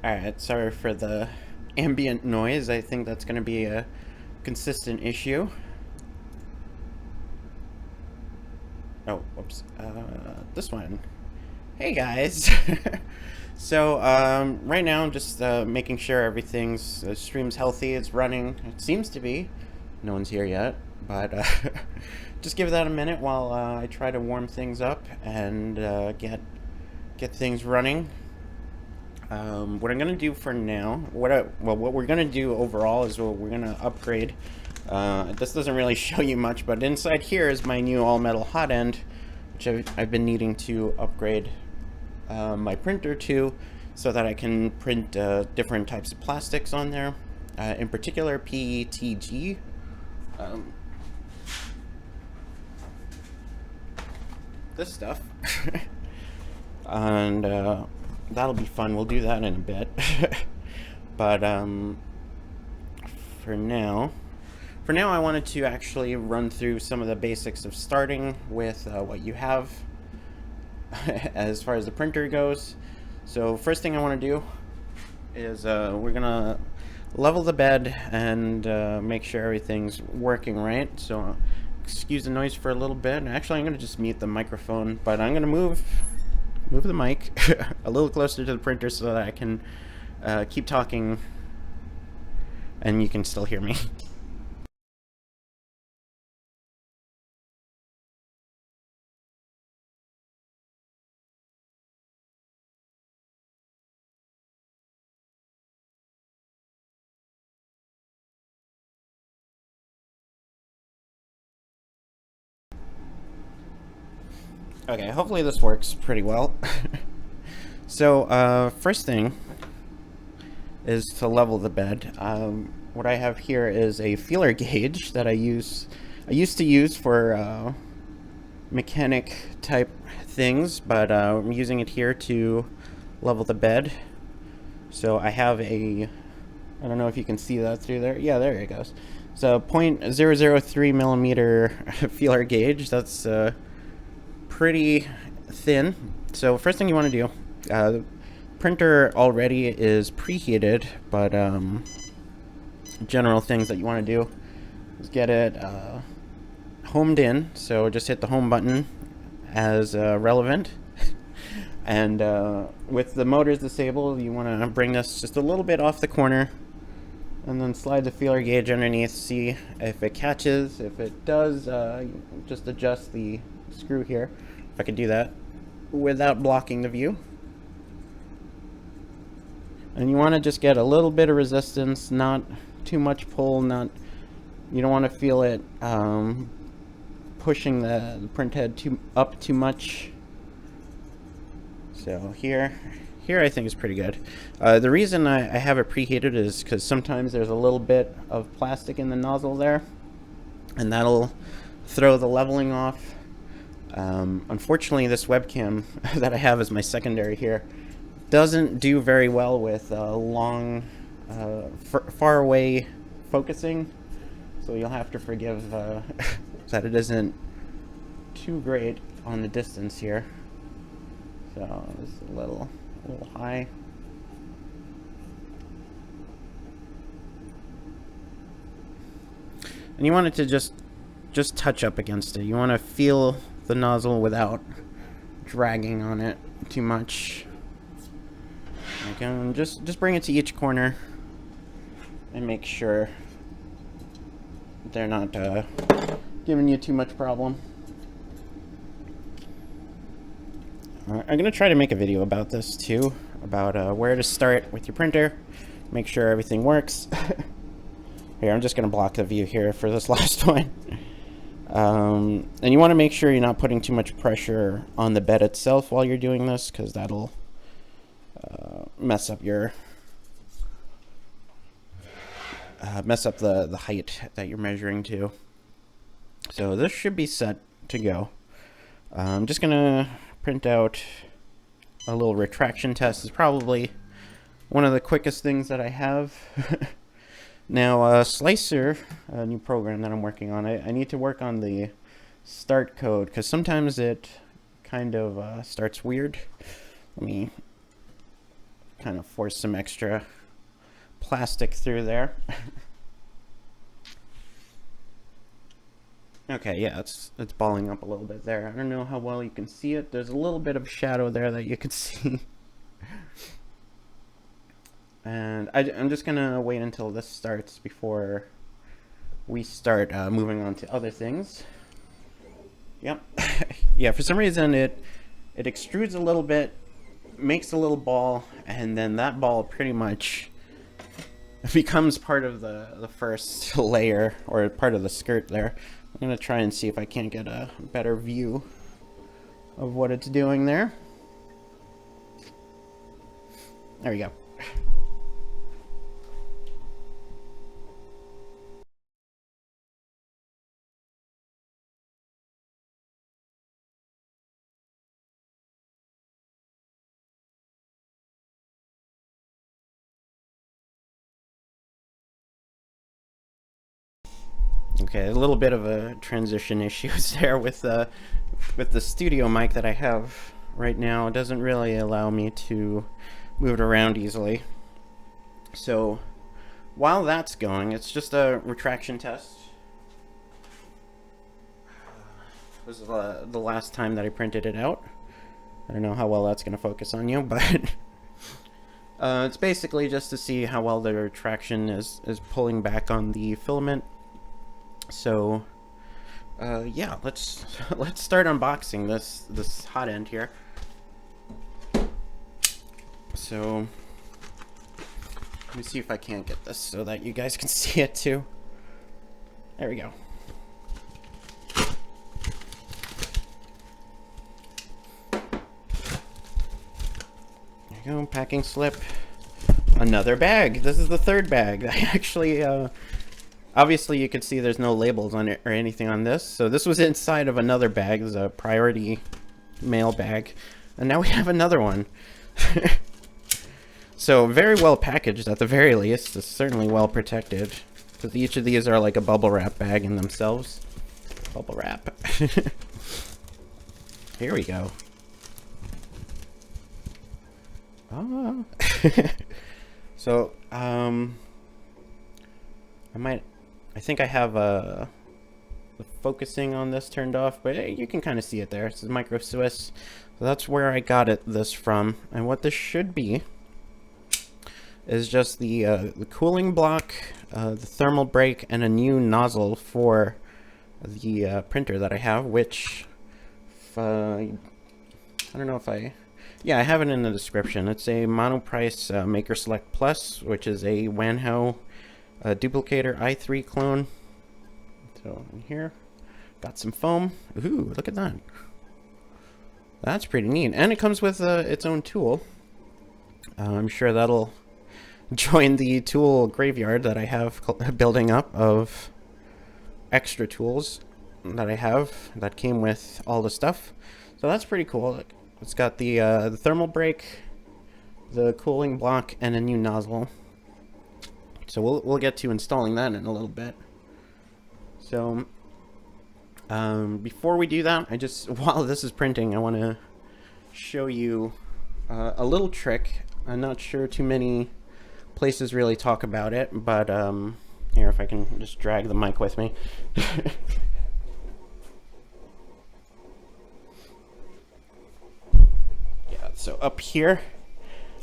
Alright, sorry for the ambient noise. I think that's going to be a consistent issue. Oh, whoops. This one. Hey guys! So, right now I'm just making sure everything's, the stream's healthy, it's running. It seems to be. No one's here yet, but just give that a minute while I try to warm things up and get things running. What I'm gonna do for now, what we're gonna do overall is we're gonna upgrade. This doesn't really show you much, but inside here is my new all-metal hot end, which I've been needing to upgrade my printer to, so that I can print different types of plastics on there. In particular, PETG. This stuff. And that'll be fun. We'll do that in a bit. But for now I wanted to actually run through some of the basics of starting with what you have as far as the printer goes. So first thing I want to do is we're gonna level the bed and make sure everything's working right. So excuse the noise for a little bit. Actually, I'm gonna just mute the microphone, but I'm gonna move the mic a little closer to the printer so that I can keep talking and you can still hear me. Okay, hopefully this works pretty well. So, first thing is to level the bed. What I have here is a feeler gauge that I used to use for mechanic type things, but I'm using it here to level the bed. So I have I don't know if you can see that through there. Yeah, there it goes. So 0.003 millimeter feeler gauge. That's pretty thin. So first thing you want to do, the printer already is preheated, but general things that you want to do is get it homed in. So just hit the home button as relevant. And with the motors disabled, you want to bring this just a little bit off the corner and then slide the feeler gauge underneath, see if it catches. If it does, just adjust the screw here, if I can do that without blocking the view. And you want to just get a little bit of resistance, not too much pull, you don't want to feel it pushing the print head up too much. So here I think is pretty good. The reason I have it preheated is because sometimes there's a little bit of plastic in the nozzle there, and that'll throw the leveling off. Unfortunately, this webcam that I have as my secondary here doesn't do very well with long, far away focusing, so you'll have to forgive that it isn't too great on the distance here. So it's a little high. And you want it to just touch up against it. You want to feel the nozzle without dragging on it too much. Again, just bring it to each corner and make sure they're not giving you too much problem. I'm going to try to make a video about this too, about where to start with your printer, make sure everything works. Here, I'm just going to block the view here for this last one. And you want to make sure you're not putting too much pressure on the bed itself while you're doing this, because that'll mess up the height that you're measuring to. So this should be set to go. I'm just going to print out a little retraction test. Is probably one of the quickest things that I have. Now, Slicer, a new program that I'm working on, I need to work on the start code, because sometimes it kind of starts weird. Let me kind of force some extra plastic through there. Okay, yeah, it's balling up a little bit there. I don't know how well you can see it. There's a little bit of shadow there that you can see. And I'm just gonna wait until this starts before we start moving on to other things. Yep. Yeah, for some reason it extrudes a little bit, makes a little ball, and then that ball pretty much becomes part of the first layer, or part of the skirt there. I'm gonna try and see if I can't get a better view of what it's doing there. There we go. Okay, a little bit of a transition issues there with the studio mic that I have right now. It doesn't really allow me to move it around easily. So while that's going, it's just a retraction test. This is the last time that I printed it out. I don't know how well that's going to focus on you, but it's basically just to see how well the retraction is pulling back on the filament. So yeah, let's start unboxing this hot end here. So let me see if I can't get this so that you guys can see it too. There we go. There you go, packing slip. Another bag. This is the third bag. I actually obviously, you can see there's no labels on it or anything on this. So this was inside of another bag. This is a priority mail bag. And now we have another one. So very well packaged at the very least. It's certainly well protected. Because each of these are like a bubble wrap bag in themselves. Bubble wrap. Here we go. Ah. So, I think I have the focusing on this turned off, but hey, you can kind of see it there. This is Micro Swiss. So that's where I got this from. And what this should be is just the cooling block, the thermal brake, and a new nozzle for the printer that I have, which I don't know if yeah, I have it in the description. It's a Monoprice Maker Select Plus, which is a Wanhao duplicator i3 clone. So in here, got some foam. Ooh, look at that. That's pretty neat. And it comes with its own tool. I'm sure that'll join the tool graveyard that I have building up of extra tools that I have that came with all the stuff. So that's pretty cool. It's got the thermal brake, the cooling block, and a new nozzle. So we'll get to installing that in a little bit. So before we do that, while this is printing, I want to show you a little trick. I'm not sure too many places really talk about it, but here, if I can just drag the mic with me. Yeah, so up here,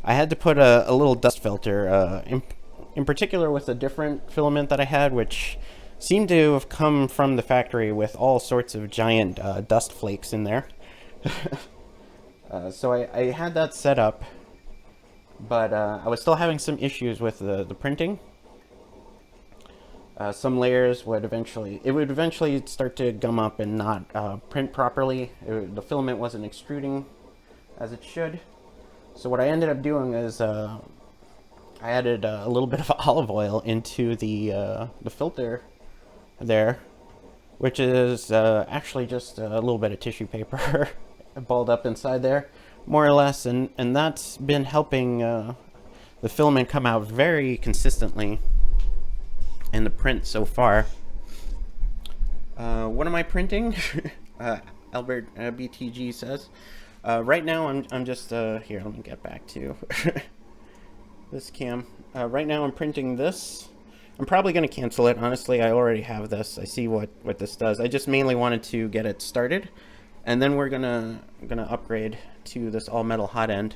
I had to put a little dust filter, in particular with a different filament that I had, which seemed to have come from the factory with all sorts of giant dust flakes in there. So I had that set up, but I was still having some issues with the printing. Some layers would eventually start to gum up and not print properly. The filament wasn't extruding as it should. So what I ended up doing is I added a little bit of olive oil into the filter there, which is actually just a little bit of tissue paper balled up inside there, more or less, and that's been helping the filament come out very consistently in the print so far. What am I printing? Albert BTG says. Right now I'm just here, let me get back to this cam. Right now I'm printing this. I'm probably going to cancel it. Honestly, I already have this. I see what this does. I just mainly wanted to get it started, and then we're gonna upgrade to this all metal hot end.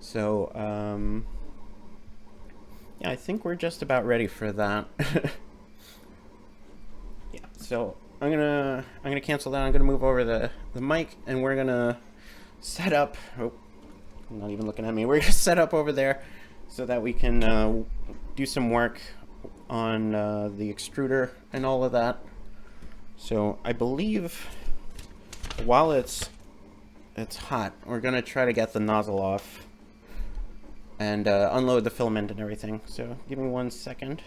So yeah, I think we're just about ready for that. Yeah, so I'm gonna cancel that. I'm gonna move over the mic, and we're gonna set up. Oh, I'm not even looking at me. We're gonna set up over there so that we can do some work on the extruder and all of that. So I believe while it's hot, we're gonna try to get the nozzle off and unload the filament and everything. So give me 1 second.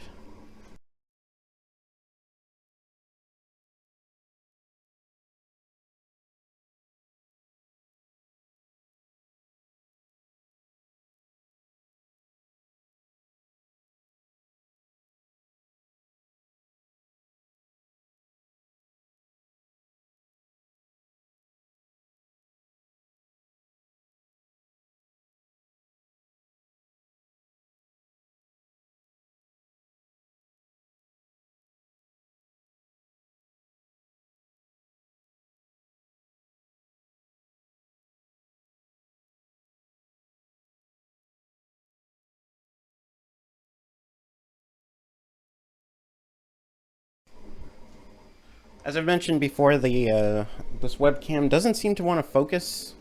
As I've mentioned before, the this webcam doesn't seem to want to focus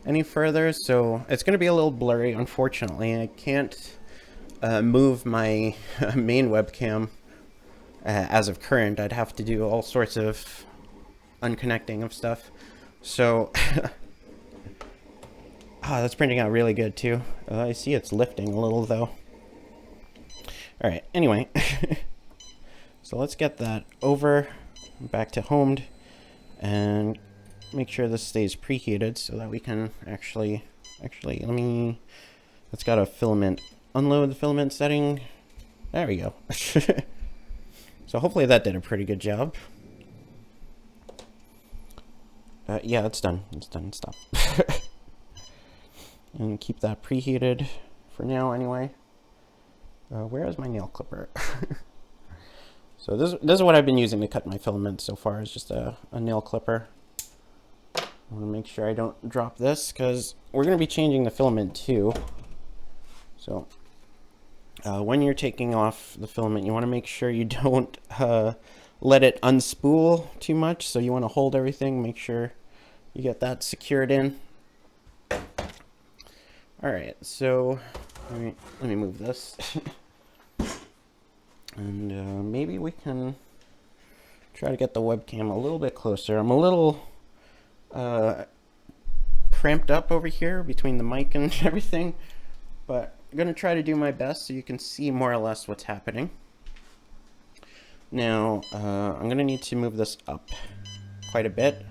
any further, so it's going to be a little blurry, unfortunately. I can't move my main webcam as of current. I'd have to do all sorts of unconnecting of stuff. So, that's printing out really good too. I see it's lifting a little though. All right, anyway, so let's get that over back to homed and make sure this stays preheated so that we can actually let's got a filament, unload the filament setting. There we go. So hopefully that did a pretty good job. Yeah, it's done. Stop. And keep that preheated for now anyway. Where is my nail clipper? So this is what I've been using to cut my filament so far, is just a nail clipper. I want to make sure I don't drop this because we're going to be changing the filament too. So when you're taking off the filament, you want to make sure you don't let it unspool too much. So you want to hold everything, make sure you get that secured in. All right, so let me move this. And maybe we can try to get the webcam a little bit closer. I'm a little cramped up over here between the mic and everything, but I'm going to try to do my best so you can see more or less what's happening. Now, I'm going to need to move this up quite a bit.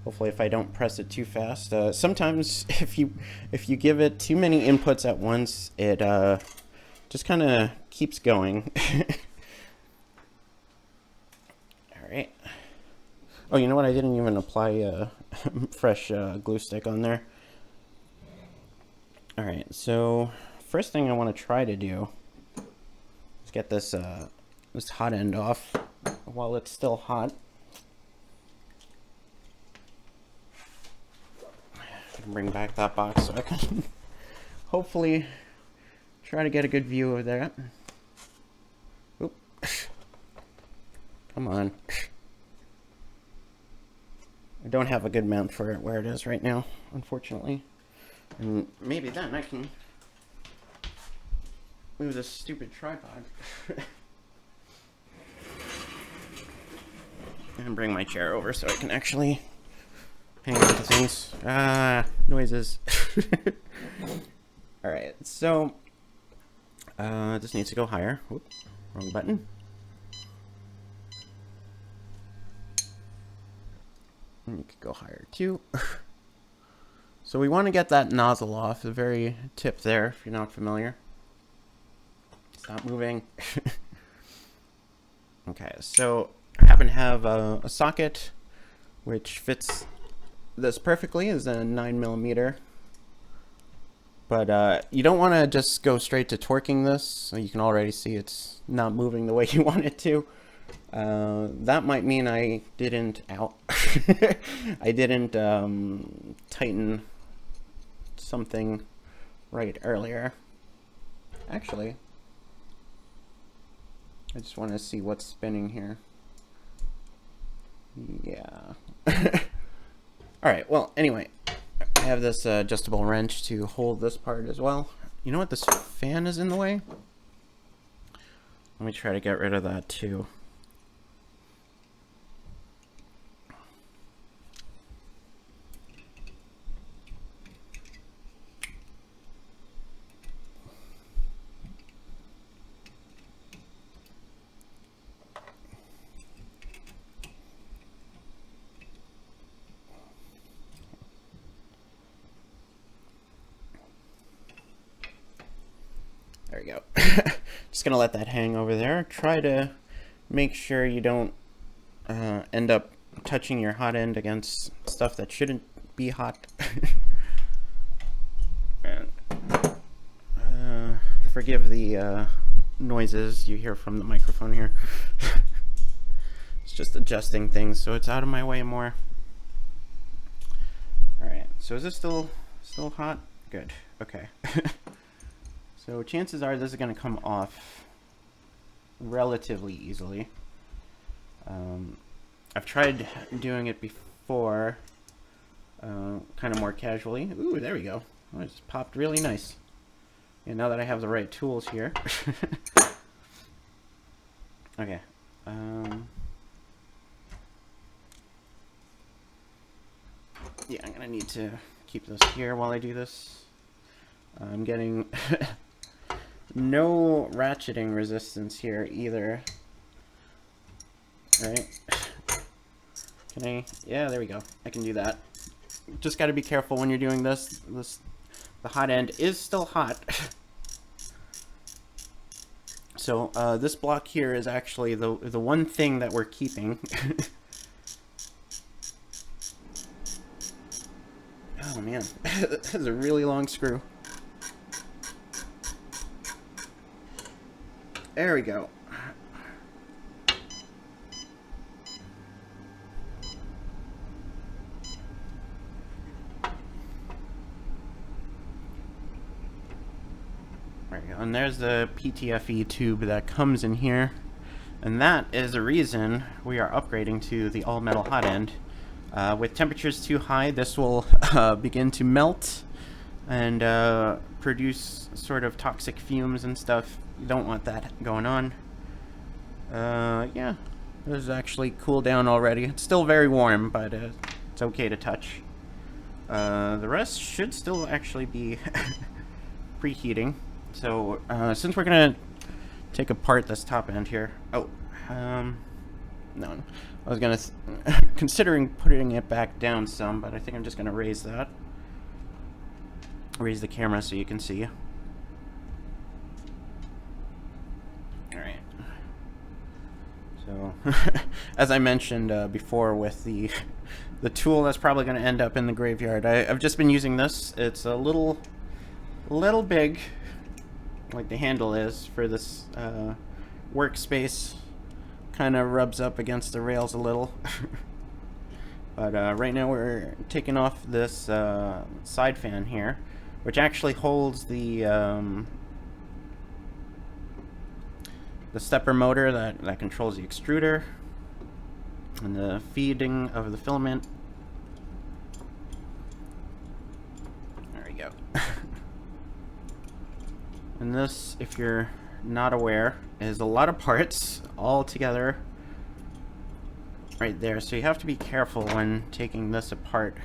Hopefully if I don't press it too fast. Sometimes if you give it too many inputs at once, it just kind of keeps going. All right. Oh, you know what? I didn't even apply fresh glue stick on there. All right. So first thing I want to try to do is get this this hot end off while it's still hot. Bring back that box so I can hopefully try to get a good view of that. Oop. Come on. I don't have a good mount for it where it is right now, unfortunately. And maybe then I can move this stupid tripod. And bring my chair over so I can actually hang on to things. Noises. Alright, so this needs to go higher. Whoop, wrong button. And you could go higher too. So we want to get that nozzle off, the very tip there, if you're not familiar. Stop moving. Okay, so I happen to have a socket which fits this perfectly. Is a 9mm But you don't want to just go straight to torquing this. So you can already see it's not moving the way you want it to. That might mean I didn't I didn't tighten something right earlier. Actually, I just want to see what's spinning here. Yeah. Alright, well, anyway, I have this adjustable wrench to hold this part as well. You know what? This fan is in the way. Let me try to get rid of that too. There we go. Just gonna let that hang over there. Try to make sure you don't end up touching your hot end against stuff that shouldn't be hot. And, forgive the noises you hear from the microphone here. It's just adjusting things so it's out of my way more. Alright, so is this still hot? Good, okay. So chances are this is going to come off relatively easily. I've tried doing it before, kind of more casually. Ooh, there we go. Oh, it just popped really nice. And now that I have the right tools here. Okay. Yeah, I'm going to need to keep this here while I do this. I'm getting no ratcheting resistance here either. Right? Can I? Yeah, there we go. I can do that. Just got to be careful when you're doing this. The hot end is still hot. So this block here is actually the one thing that we're keeping. Oh man, that is a really long screw. There we go. There we go. And there's the PTFE tube that comes in here. And that is the reason we are upgrading to the all-metal hot end. With temperatures too high, this will begin to melt and produce sort of toxic fumes and stuff. You don't want that going on. Yeah, this is actually cooled down already. It's still very warm, but it's okay to touch. The rest should still actually be preheating. So since we're gonna take apart this top end here. Oh, no. I was gonna considering putting it back down some, but I think I'm just gonna raise that. Raise the camera so you can see. Alright. So, as I mentioned before with the tool that's probably going to end up in the graveyard, I've just been using this. It's a little big, like the handle is, for this workspace. Kind of rubs up against the rails a little. But right now we're taking off this side fan here, which actually holds the stepper motor that controls the extruder and the feeding of the filament. There we go. And this, if you're not aware, is a lot of parts all together right there, so you have to be careful when taking this apart.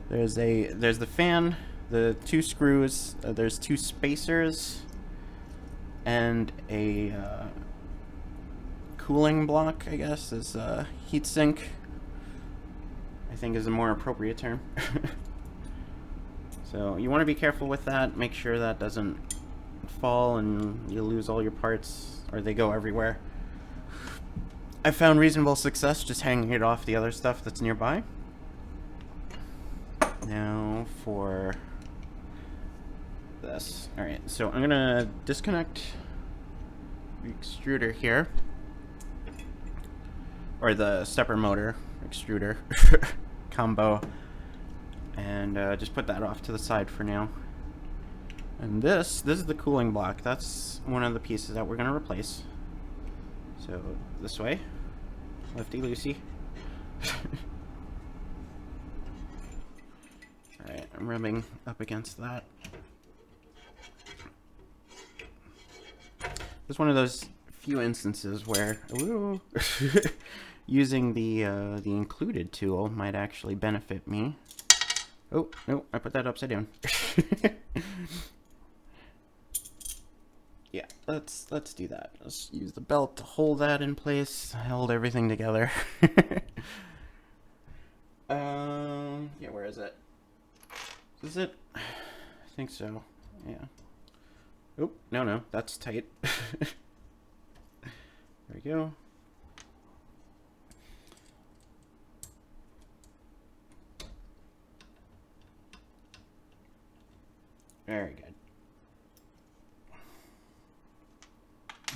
There's the fan, the two screws, there's two spacers, and a cooling block, I guess, is a heat sink, I think is a more appropriate term. So you want to be careful with that, make sure that doesn't fall and you lose all your parts, or they go everywhere. I found reasonable success just hanging it off the other stuff that's nearby. Now for this. All right, so I'm gonna disconnect the extruder here, or the stepper motor extruder combo, and just put that off to the side for now. And this is the cooling block. That's one of the pieces that we're gonna replace. So this way, lefty loosey. All right, I'm rubbing up against that. It's one of those few instances where using the included tool might actually benefit me. Oh no, I put that upside down. Yeah, let's do that. Let's use the belt to hold that in place, hold everything together. Yeah, where is it? Is it? I think so. Yeah. Oh, no, that's tight. There we go. Very good.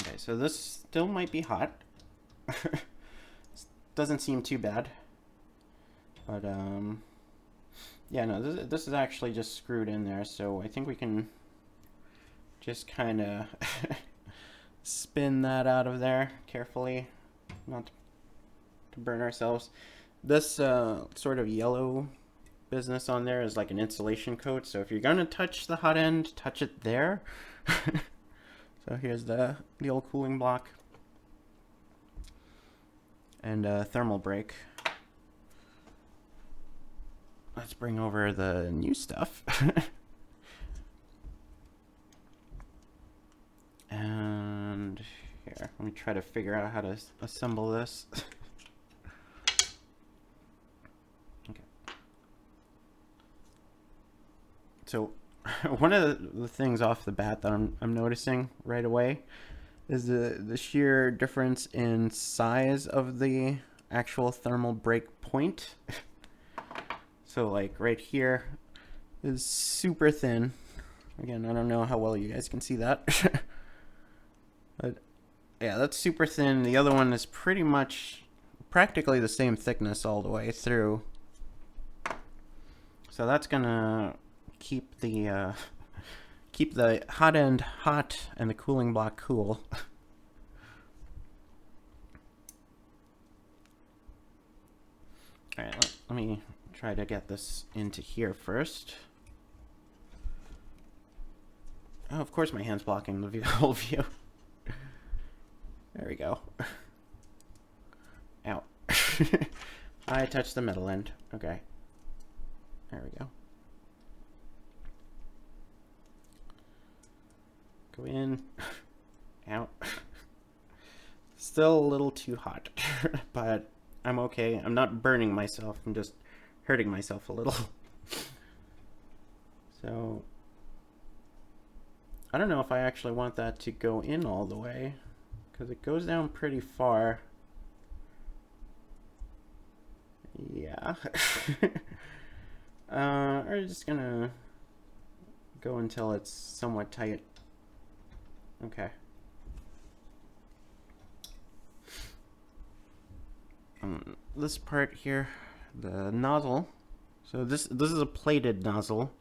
Okay, so this still might be hot. Doesn't seem too bad. But, yeah, no, this is actually just screwed in there, so I think we can just kind of spin that out of there carefully, not to burn ourselves. This sort of yellow business on there is like an insulation coat, so if you're gonna touch the hot end, touch it there. So here's the old cooling block and thermal brake. Let's bring over the new stuff. And here, let me try to figure out how to assemble this. Okay. So one of the things off the bat that I'm noticing right away is the sheer difference in size of the actual thermal brake point. So like right here is super thin. Again, I don't know how well you guys can see that. But yeah, that's super thin. The other one is pretty much practically the same thickness all the way through. So that's gonna keep the hot end hot and the cooling block cool. All right, let me try to get this into here first. Oh, of course my hand's blocking the whole view. There we go. Ow. I touched the metal end. Okay. There we go. Go in. Out. Still a little too hot, but I'm okay. I'm not burning myself. I'm just hurting myself a little. So I don't know if I actually want that to go in all the way, because it goes down pretty far. Yeah. We're just gonna go until it's somewhat tight. Okay. This part here, the nozzle. So this is a plated nozzle.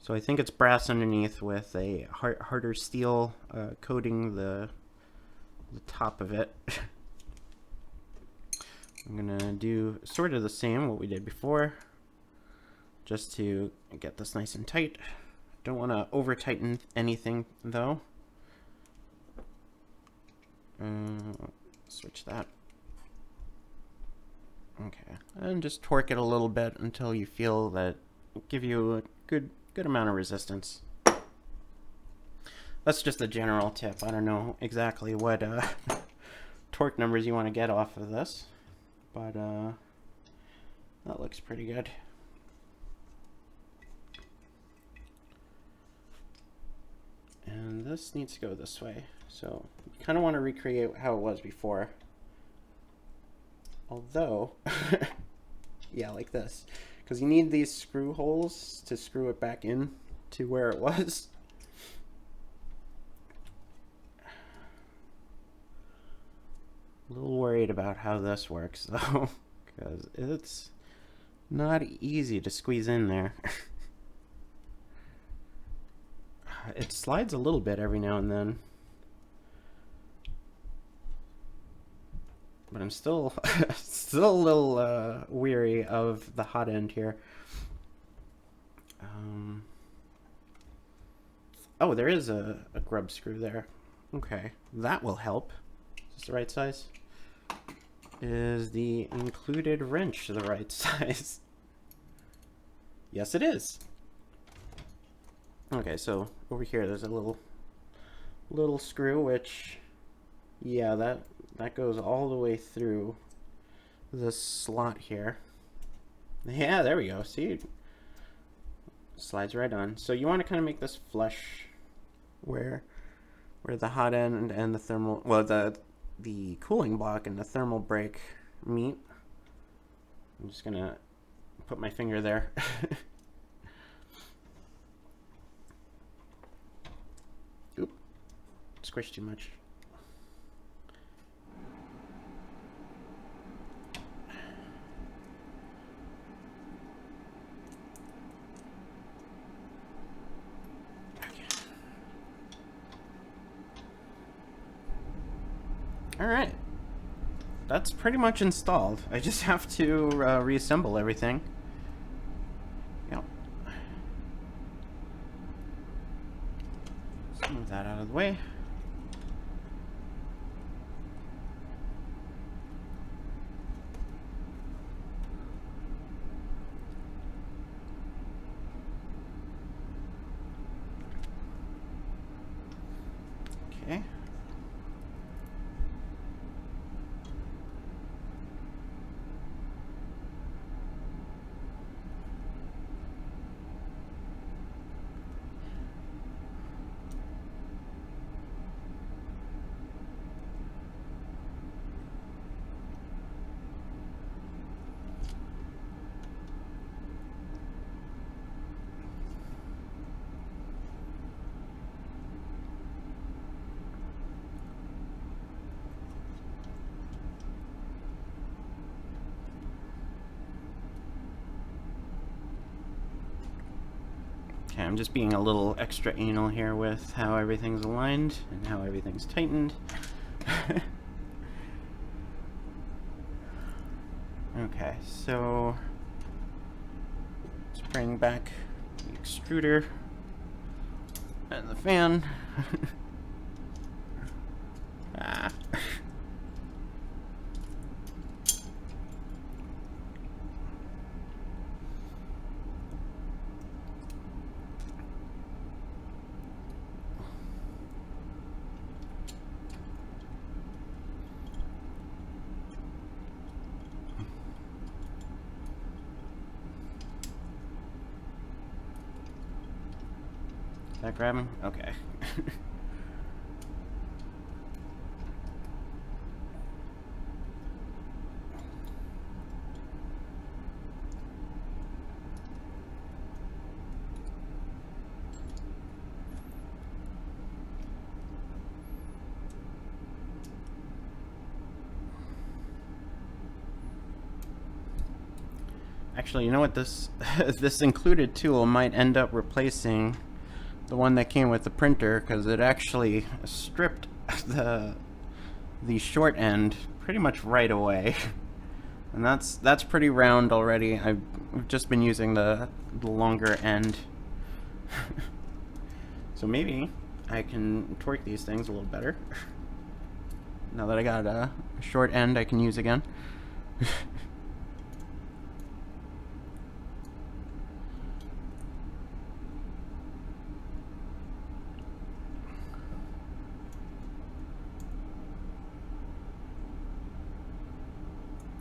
So I think it's brass underneath with a harder steel coating the top of it. I'm gonna do sort of the same what we did before, just to get this nice and tight. Don't want to over tighten anything though. Switch that. Okay, and just torque it a little bit until you feel that give you a good amount of resistance. That's just a general tip. I don't know exactly what torque numbers you want to get off of this, but that looks pretty good. And this needs to go this way, so you kind of want to recreate how it was before. Although, yeah, like this, because you need these screw holes to screw it back in to where it was. little worried about how this works though, because it's not easy to squeeze in there. It slides a little bit every now and then, but I'm still still a little weary of the hot end here. Oh, there is a grub screw there. Okay, that will help. Is this the right size? Is the included wrench the right size? Yes, it is. Okay, so over here there's a little screw, which, yeah, that goes all the way through this slot here. Yeah, there we go. See, slides right on. So you want to kind of make this flush where the hot end and the thermal, well, the cooling block and the thermal break meet. I'm just gonna put my finger there. Oop, squished too much. Alright, that's pretty much installed. I just have to reassemble everything. Yep. Let's move that out of the way. Okay. Okay, I'm just being a little extra anal here with how everything's aligned and how everything's tightened. Okay, so let's bring back the extruder and the fan. Ah. Is that grabbing? Okay. Actually, you know what, this this included tool might end up replacing the one that came with the printer, because it actually stripped the short end pretty much right away. And that's pretty round already. I've just been using the longer end. So maybe I can torque these things a little better. Now that I got a short end I can use again.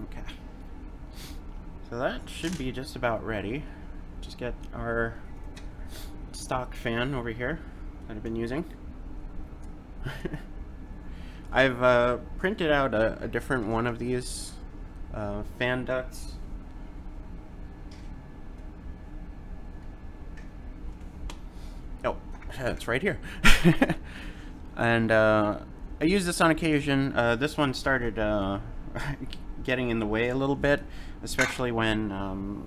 Okay. So that should be just about ready. Just get our stock fan over here that I've been using. I've printed out a different one of these fan ducts. Oh, it's right here. And I use this on occasion. This one started getting in the way a little bit, especially when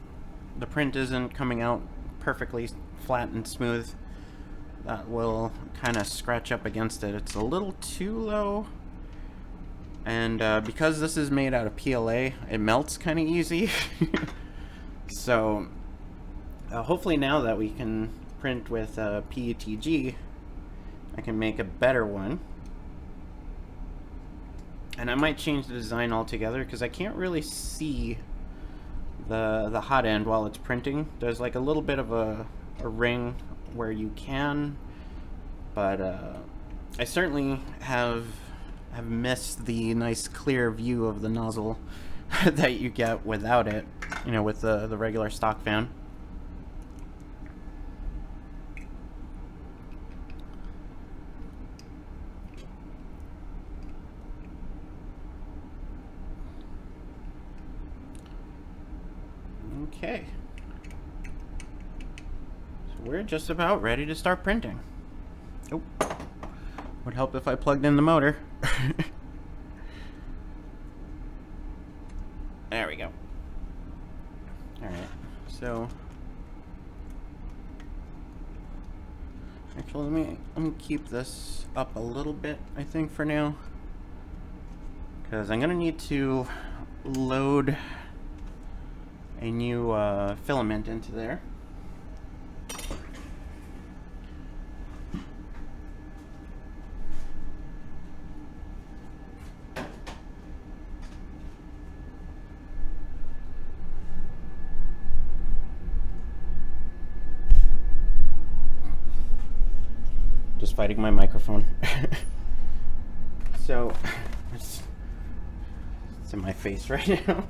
the print isn't coming out perfectly flat and smooth. That will kind of scratch up against it. It's a little too low. And because this is made out of PLA, it melts kind of easy. So hopefully now that we can print with PETG, I can make a better one. And I might change the design altogether because I can't really see the hot end while it's printing. There's like a little bit of a ring where you can, but I certainly have missed the nice clear view of the nozzle that you get without it, you know, with the regular stock fan. Okay, so we're just about ready to start printing. Oh, would help if I plugged in the motor. There we go. Alright, so actually let me keep this up a little bit, I think, for now, because I'm gonna need to load a new filament into there. Just fighting my microphone. So it's in my face right now.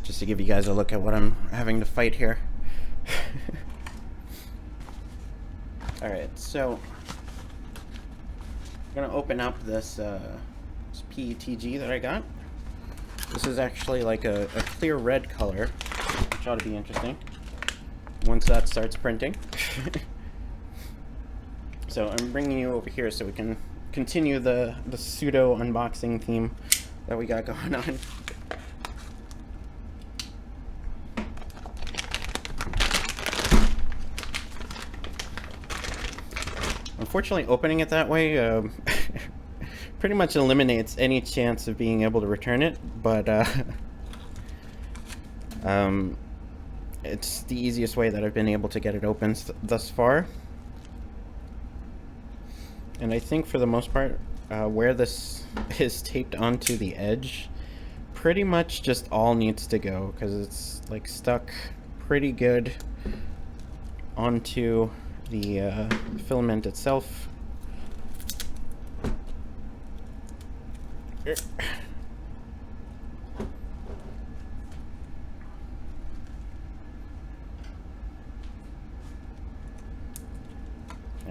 Just to give you guys a look at what I'm having to fight here. Alright, so I'm gonna open up this PETG that I got. This is actually like a clear red color, which ought to be interesting once that starts printing. So I'm bringing you over here so we can continue the pseudo unboxing theme that we got going on. Unfortunately, opening it that way pretty much eliminates any chance of being able to return it, but it's the easiest way that I've been able to get it open thus far. And I think for the most part, where this is taped onto the edge, pretty much just all needs to go, because it's like stuck pretty good onto the filament itself. There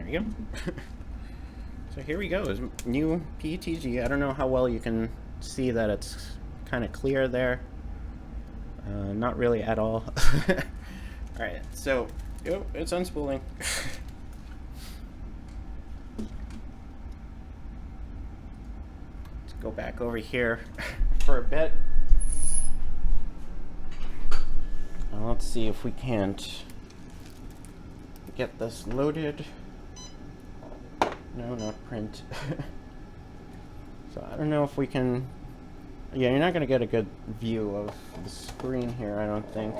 we go. So here we go, is new PETG. I don't know how well you can see that it's kind of clear there. Not really at all. Alright, so oh, it's unspooling. Let's go back over here for a bit. Let's see if we can't get this loaded. No, not print. So I don't know if we can... Yeah, you're not going to get a good view of the screen here, I don't think.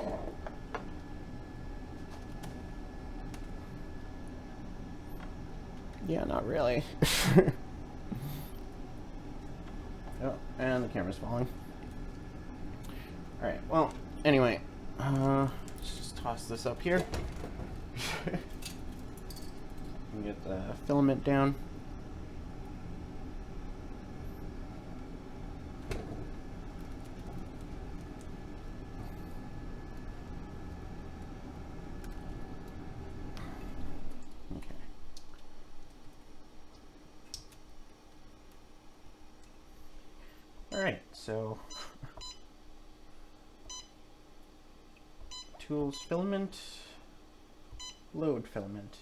Yeah, not really. Oh, and the camera's falling. Alright, well, anyway, let's just toss this up here. And get the filament down. so tools, filament, load filament.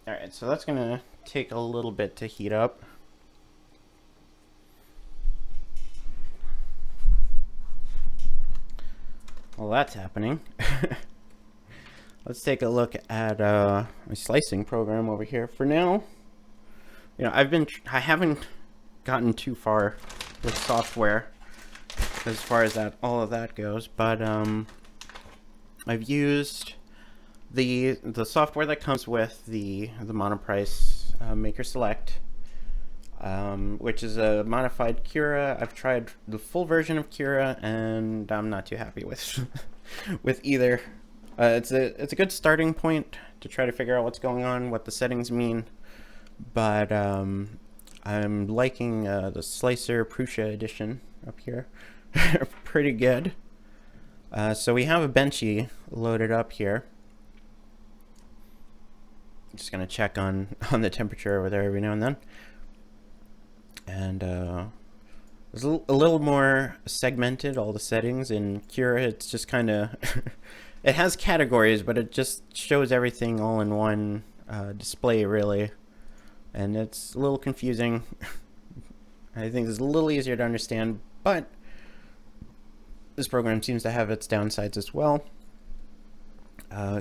Alright, so that's gonna take a little bit to heat up. While that's happening, let's take a look at my slicing program over here. For now, you know, I haven't gotten too far with software as far as all of that goes, but I've used the software that comes with the Monoprice Maker Select, which is a modified Cura. I've tried the full version of Cura, and I'm not too happy with with either. It's a good starting point to try to figure out what's going on, what the settings mean, but I'm liking the Slicer Prusa edition up here. Pretty good. So we have a benchy loaded up here. Just gonna check on the temperature over there every now and then, and it's a little more segmented, all the settings. In Cura it's just kind of it has categories, but it just shows everything all in one display really, and it's a little confusing. I think it's a little easier to understand, but this program seems to have its downsides as well.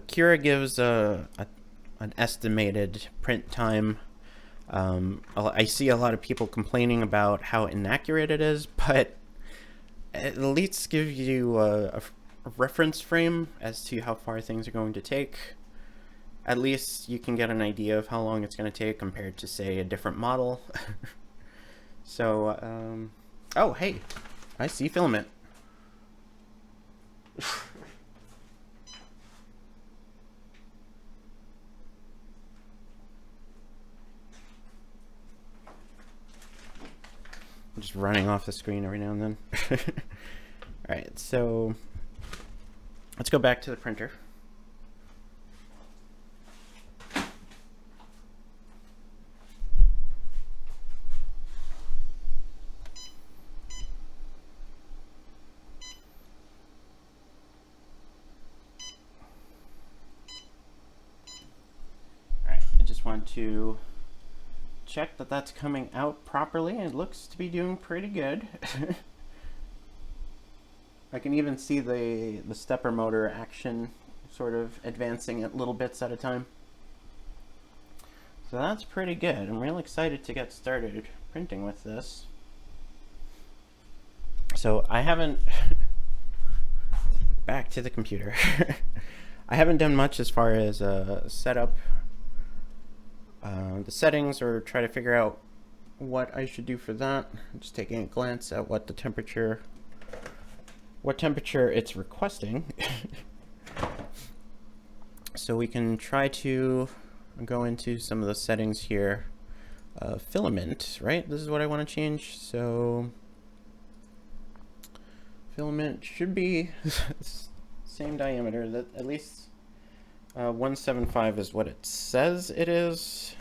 Cura gives an estimated print time. I see a lot of people complaining about how inaccurate it is, but it at least gives you a reference frame as to how far things are going to take. At least you can get an idea of how long it's going to take compared to, say, a different model. So, oh, hey, I see filament. I'm just running off the screen every now and then. Alright, so let's go back to the printer. Alright, I just want to check that that's coming out properly. It looks to be doing pretty good. I can even see the stepper motor action sort of advancing at little bits at a time. So that's pretty good. I'm real excited to get started printing with this. So I haven't back to the computer. I haven't done much as far as setup the settings or try to figure out what I should do for that. I'm just taking a glance at what temperature it's requesting. So we can try to go into some of the settings here. Filament, right? This is what I want to change. So filament should be same diameter, that at least 175 is what it says it is.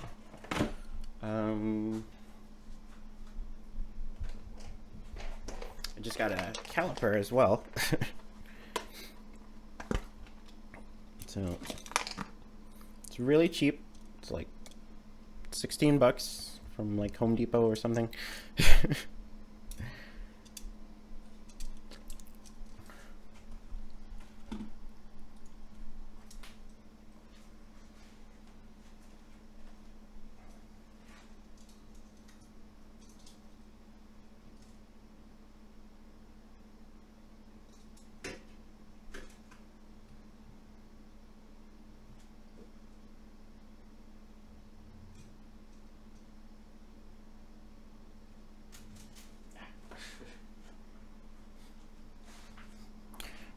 I just got a caliper as well. So it's really cheap. It's like 16 bucks from like Home Depot or something.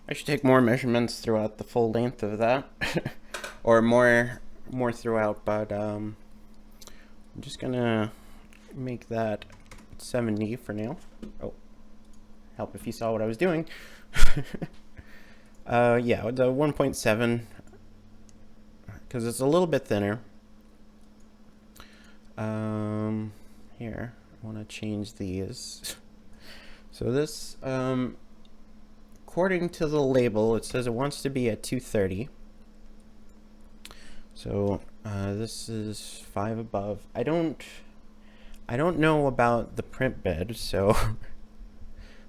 I should take more measurements throughout the full length of that, or more throughout, but I'm just gonna make that 70 for now. Oh, help if you saw what I was doing. Yeah, the 1.7, because it's a little bit thinner. Here, I want to change these. So this, according to the label, it says it wants to be at 230. So this is 5 above. I don't know about the print bed, so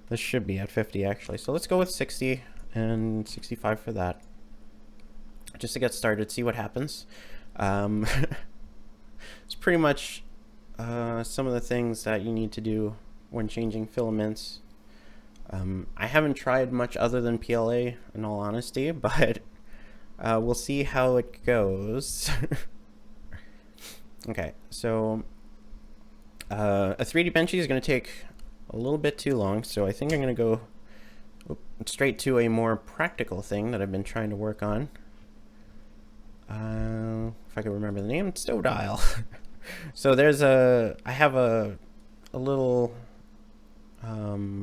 this should be at 50 actually. So let's go with 60 and 65 for that, just to get started, see what happens. It's pretty much some of the things that you need to do when changing filaments. I haven't tried much other than PLA, in all honesty, but we'll see how it goes. Okay, so a 3D Benchy is going to take a little bit too long, so I think I'm going to go straight to a more practical thing that I've been trying to work on. If I can remember the name, stove dial. So there's I have a little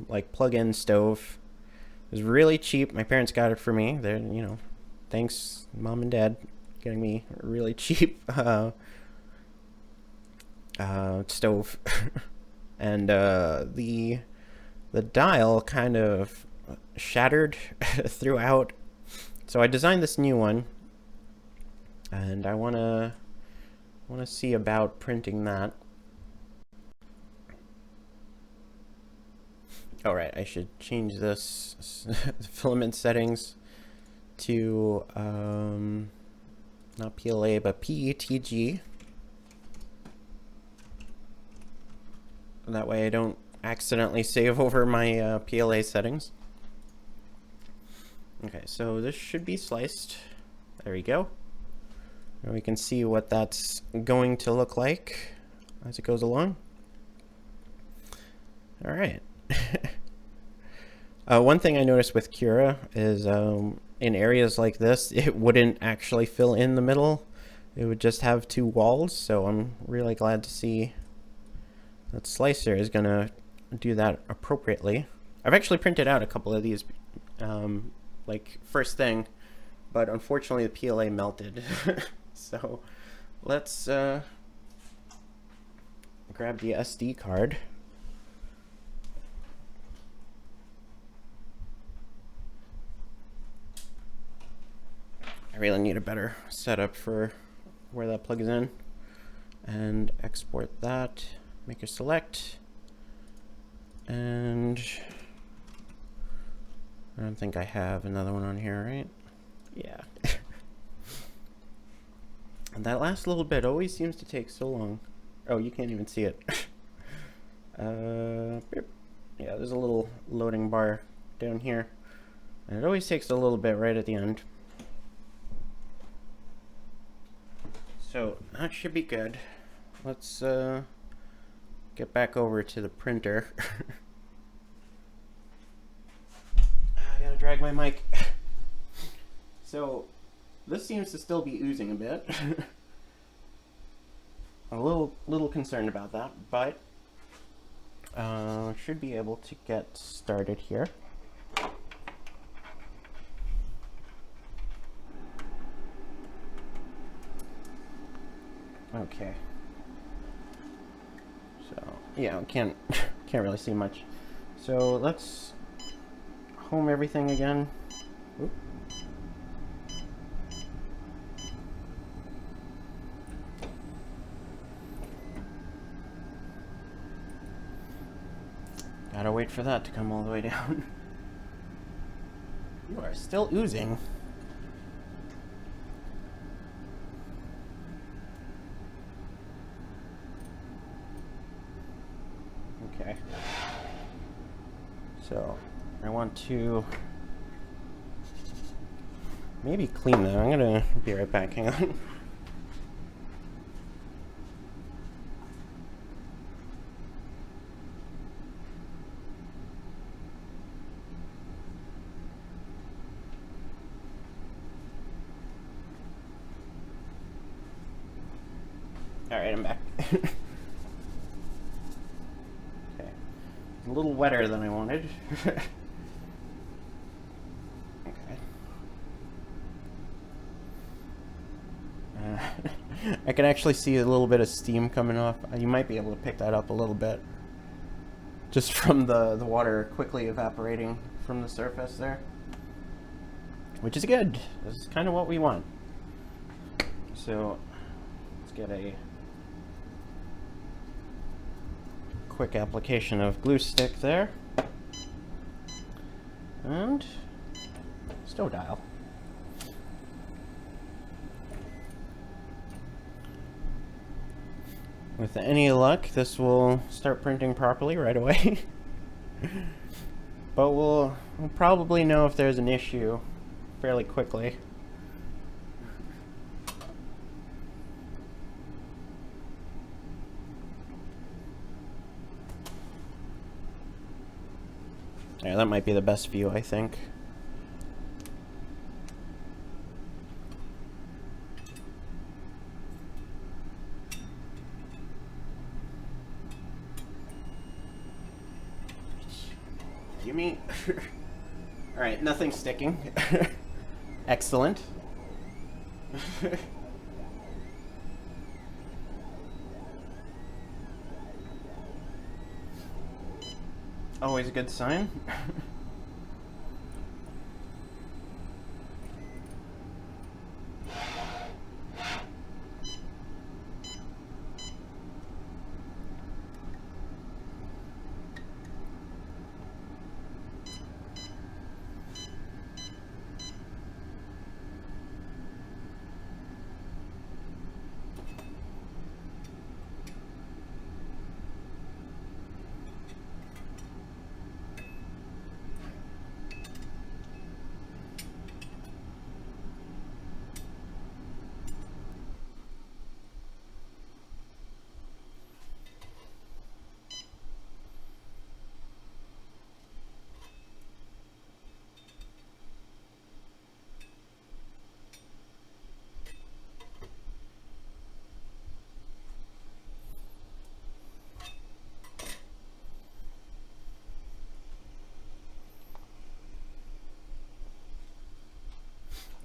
like plug-in stove. It was really cheap. My parents got it for me. They're, you know, thanks mom and dad getting me a really cheap stove. And the dial kind of shattered throughout, so I designed this new one, and I want to see about printing that. All right, I should change this filament settings to not PLA but PETG. That way I don't accidentally save over my PLA settings. Okay, so this should be sliced. There we go. And we can see what that's going to look like as it goes along. All right. One thing I noticed with Cura is in areas like this, it wouldn't actually fill in the middle. It would just have 2 walls, so I'm really glad to see that Slicer is going to do that appropriately. I've actually printed out a couple of these like first thing, but unfortunately the PLA melted. So let's grab the SD card. I really need a better setup for where that plugs in, and export that. Maker Select, and I don't think I have another one on here, right? Yeah. And that last little bit always seems to take so long. Oh, you can't even see it. Yeah, there's a little loading bar down here, and it always takes a little bit right at the end. So that should be good. Let's get back over to the printer. I gotta drag my mic. So this seems to still be oozing a bit. A little concerned about that, but should be able to get started here. Okay. So yeah, can't really see much. So let's home everything again. Oop. Gotta wait for that to come all the way down. You are still oozing. Okay. So I want to maybe clean that. I'm gonna be right back. Hang on. All right, I'm back. Okay, a little wetter than I wanted. Okay. I can actually see a little bit of steam coming off. You might be able to pick that up a little bit. Just from the water quickly evaporating from the surface there. Which is good. This is kind of what we want. So, let's get a quick application of glue stick there. And stow dial. With any luck, this will start printing properly right away. But we'll probably know if there's an issue fairly quickly. Yeah, that might be the best view, I think. You mean? Alright, nothing sticking. Excellent. Always a good sign.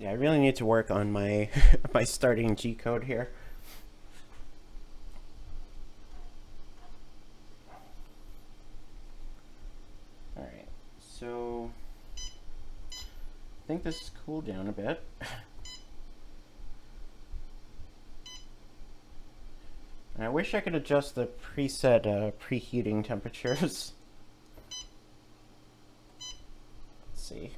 Yeah, I really need to work on my my starting G code here. Alright, so I think this has cooled down a bit. And I wish I could adjust the preset preheating temperatures. Let's see.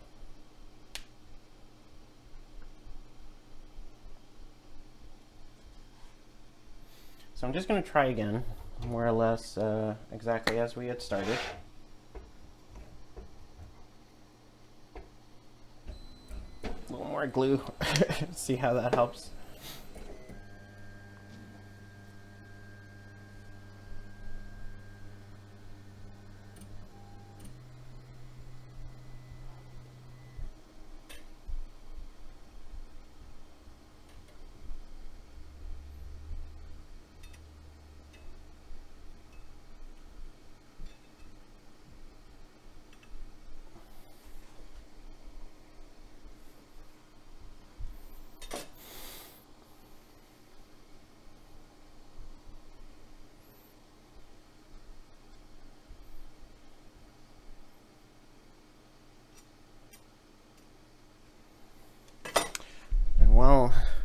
So I'm just going to try again, more or less exactly as we had started. A little more glue, see how that helps.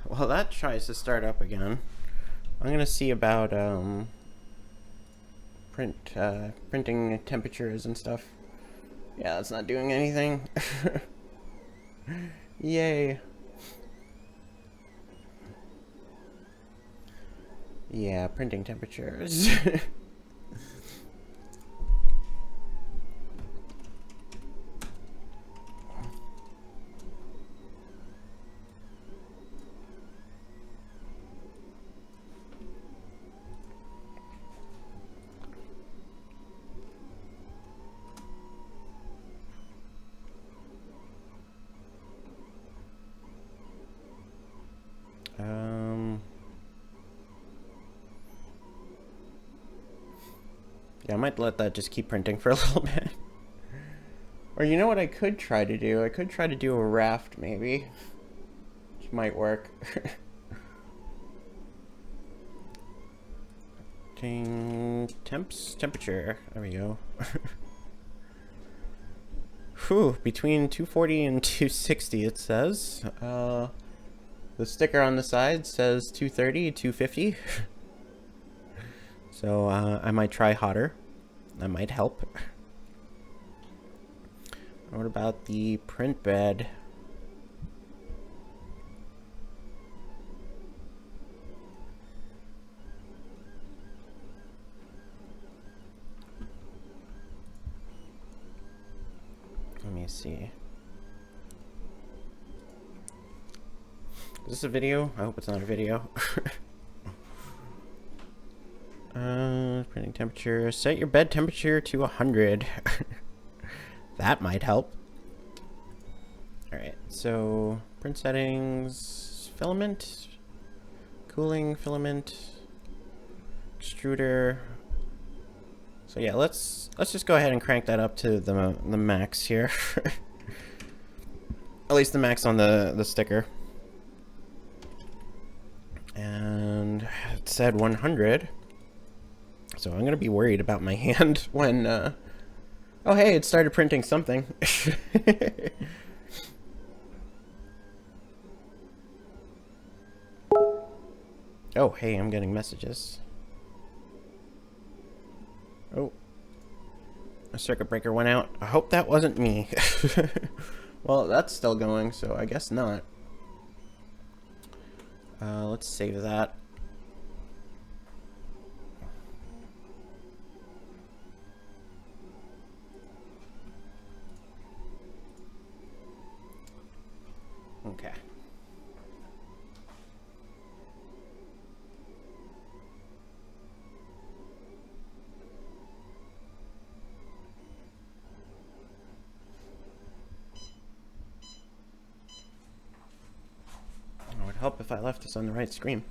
Well, that tries to start up again. I'm gonna see about printing temperatures and stuff. Yeah, that's not doing anything. Yay. Yeah, printing temperatures. Yeah, I might let that just keep printing for a little bit. Or you know what I could try to do? I could try to do a raft, maybe. Which might work. temperature. There we go. Whew, between 240 and 260 it says. The sticker on the side says 230, 250. So I might try hotter. That might help. What about the print bed? Let me see. Is this a video? I hope it's not a video. Printing temperature. Set your bed temperature to 100. That might help. Alright, so print settings, filament, cooling, filament, extruder. So yeah, let's just go ahead and crank that up to the max here. At least the max on the sticker. And it said 100. So I'm gonna be worried about my hand when oh hey, it started printing something. Oh hey, I'm getting messages. Oh, a circuit breaker went out. I hope that wasn't me. Well, that's still going, so I guess not. Let's save that. Okay. It would help if I left this on the right screen.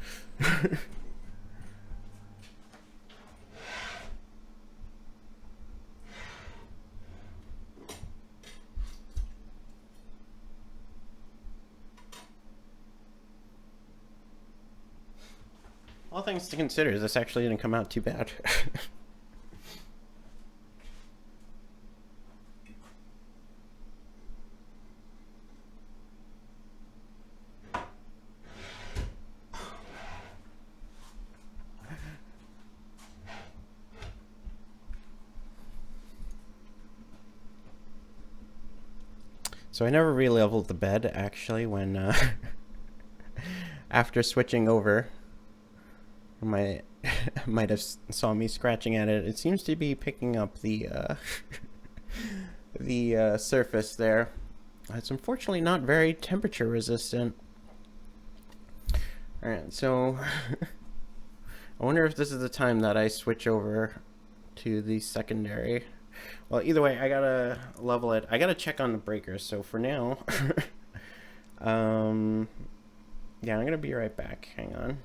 All things to consider, this actually didn't come out too bad. So I never re-leveled the bed, actually, when, after switching over. Might have saw me scratching at it. It seems to be picking up the, the surface there. It's unfortunately not very temperature resistant. Alright, so I wonder if this is the time that I switch over to the secondary. Well, either way, I gotta level it. I gotta check on the breakers. So for now, yeah, I'm gonna be right back. Hang on.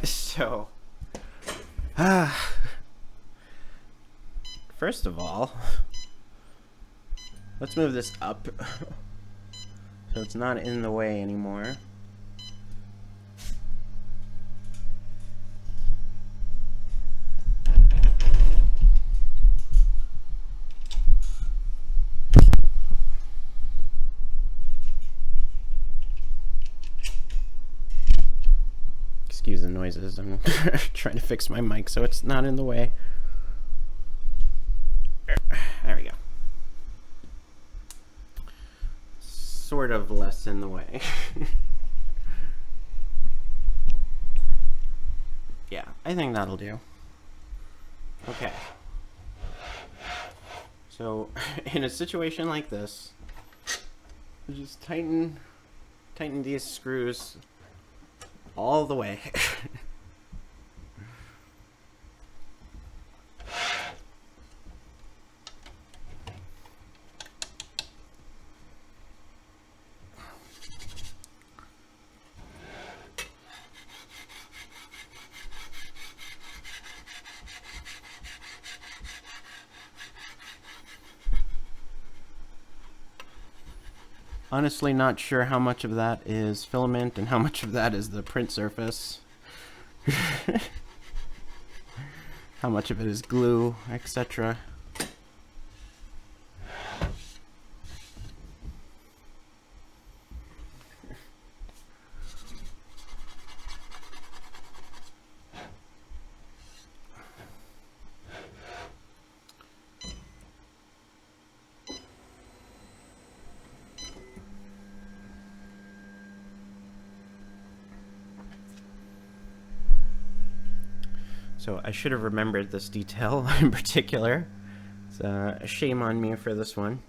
So, first of all, let's move this up so it's not in the way anymore. Excuse the noises, I'm trying to fix my mic so it's not in the way. There we go. Sort of less in the way. Yeah, I think that'll do. Okay. So, in a situation like this, just tighten these screws all the way. Honestly, not sure how much of that is filament and how much of that is the print surface. How much of it is glue, etc. So I should have remembered this detail in particular. It's a shame on me for this one.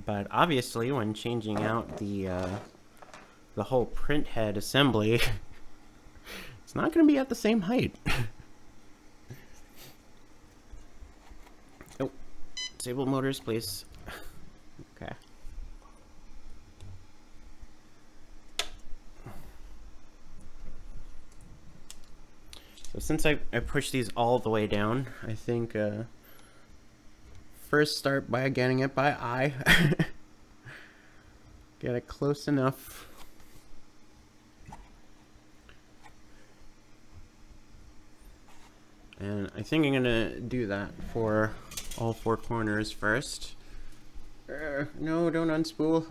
But obviously, when changing out the whole print head assembly, it's not going to be at the same height. Oh, disable motors, please. Okay. So since I pushed these all the way down, I think first start by getting it by eye. Get it close enough. And I think I'm gonna do that for all four corners first. No, don't unspool.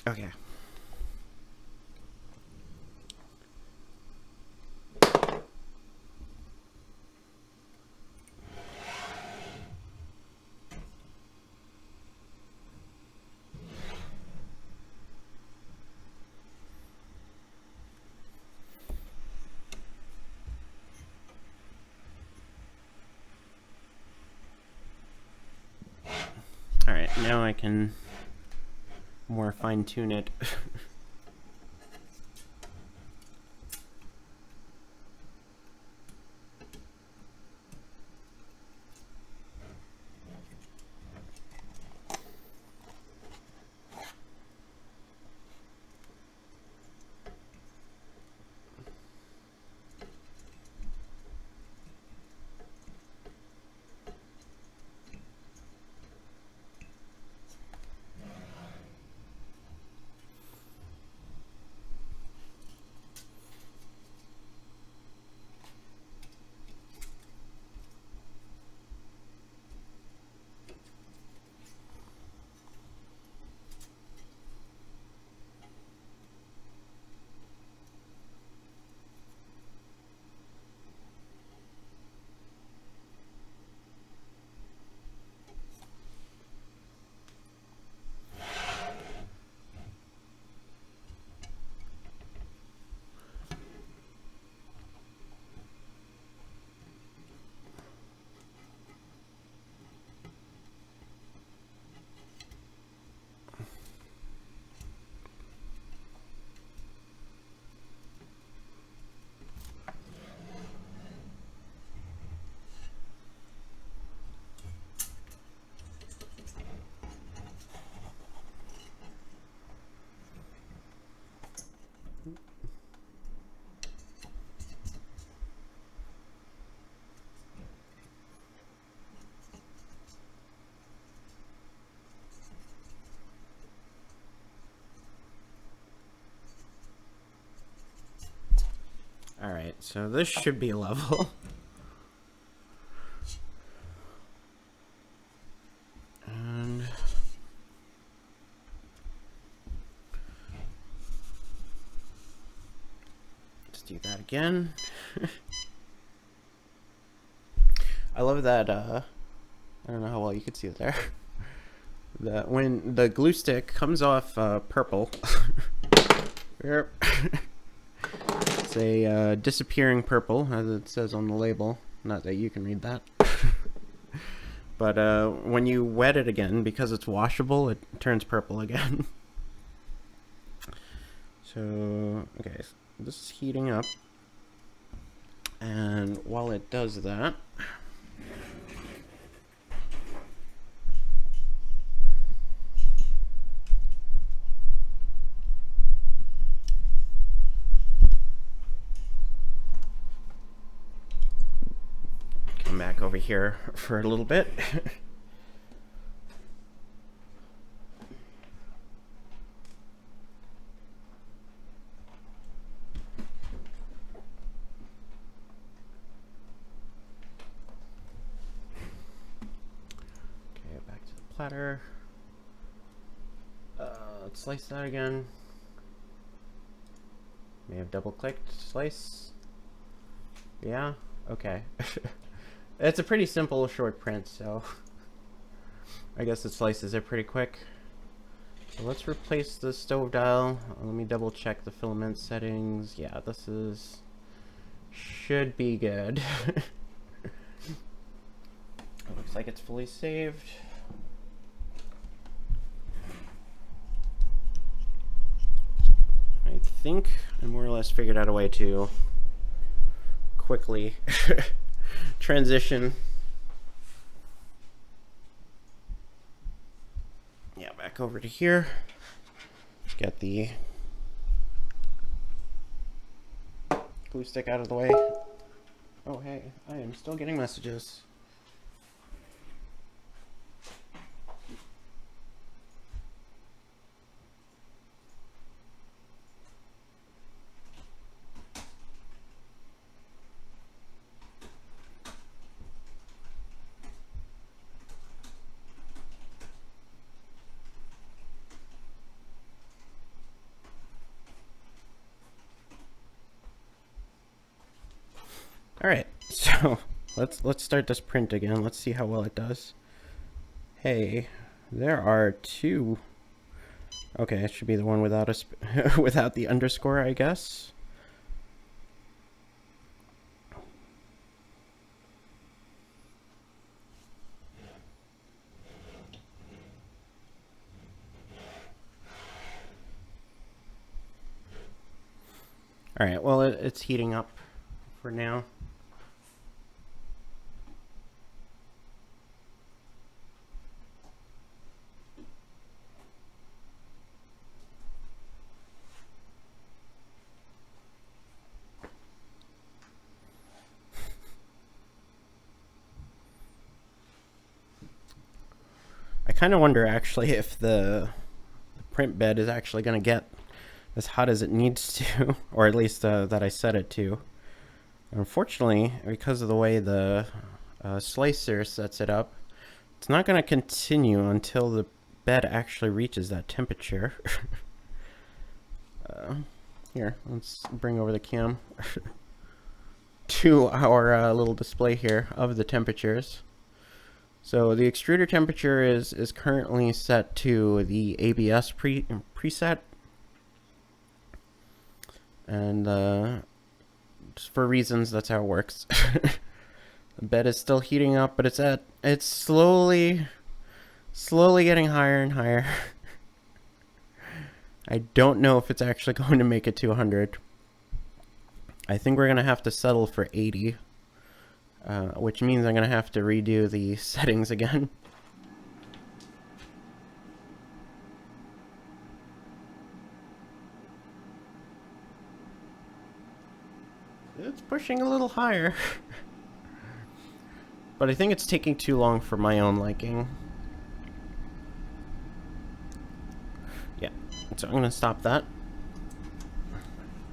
Okay. All right, now I can more fine-tune it. Alright, so this should be level. And let's do that again. I love that, I don't know how well you can see it there. That when the glue stick comes off purple, it's a disappearing purple, as it says on the label. Not that you can read that. But when you wet it again, because it's washable, it turns purple again. So, okay, so this is heating up. And while it does that, come back over here for a little bit. Platter. Let's slice that again. May have double clicked. Slice. Yeah, okay. It's a pretty simple short print, so I guess it slices it pretty quick. So let's replace the stove dial. Let me double check the filament settings. Yeah, this is should be good. It looks like it's fully saved. I think I more or less figured out a way to quickly transition. Yeah, back over to here. Get the glue stick out of the way. Oh, hey, I am still getting messages. All right, so let's start this print again. Let's see how well it does. Hey, there are two. Okay, it should be the one without a without the underscore, I guess. All right, well it's heating up for now. I kind of wonder actually if the print bed is actually going to get as hot as it needs to, or at least that I set it to. Unfortunately, because of the way the slicer sets it up, it's not going to continue until the bed actually reaches that temperature. Here, let's bring over the cam to our little display here of the temperatures. So the extruder temperature is currently set to the ABS preset, and just for reasons, that's how it works. The bed is still heating up, but it's slowly getting higher and higher. I don't know if it's actually going to make it to 100. I think we're gonna have to settle for 80. Which means I'm going to have to redo the settings again. It's pushing a little higher. But I think it's taking too long for my own liking. Yeah, so I'm going to stop that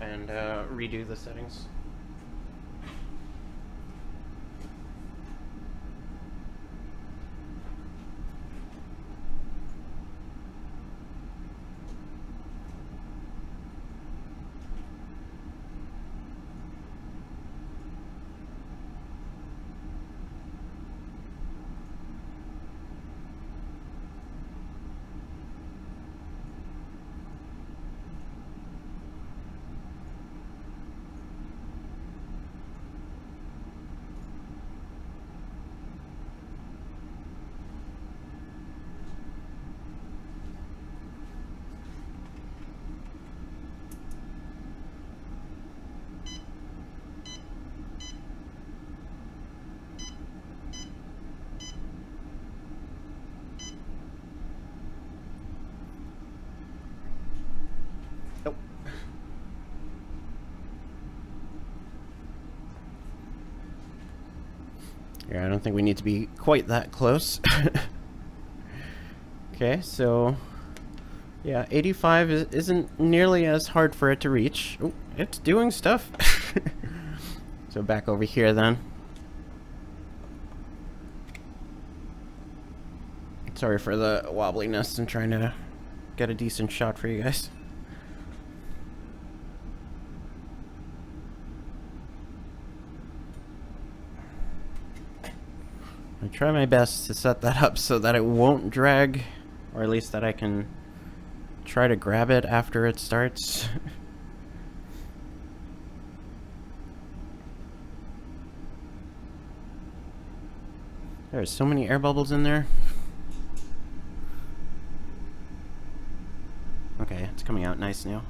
and redo the settings. Yeah, I don't think we need to be quite that close. Okay, so yeah, 85 isn't nearly as hard for it to reach. Oh, it's doing stuff. So back over here then. Sorry for the wobbliness and trying to get a decent shot for you guys. I try my best to set that up so that it won't drag, or at least that I can try to grab it after it starts. There's so many air bubbles in there. Okay, it's coming out nice now.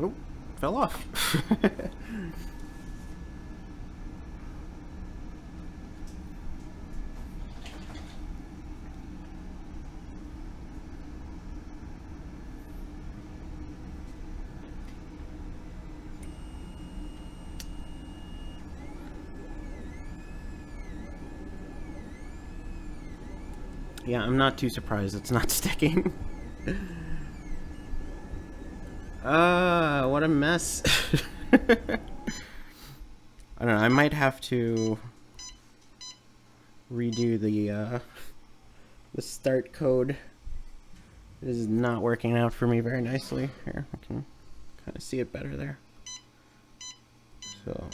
Oh, fell off. Yeah, I'm not too surprised it's not sticking. What a mess. I don't know, I might have to redo the start code. This is not working out for me very nicely. Here, I can kind of see it better there. So,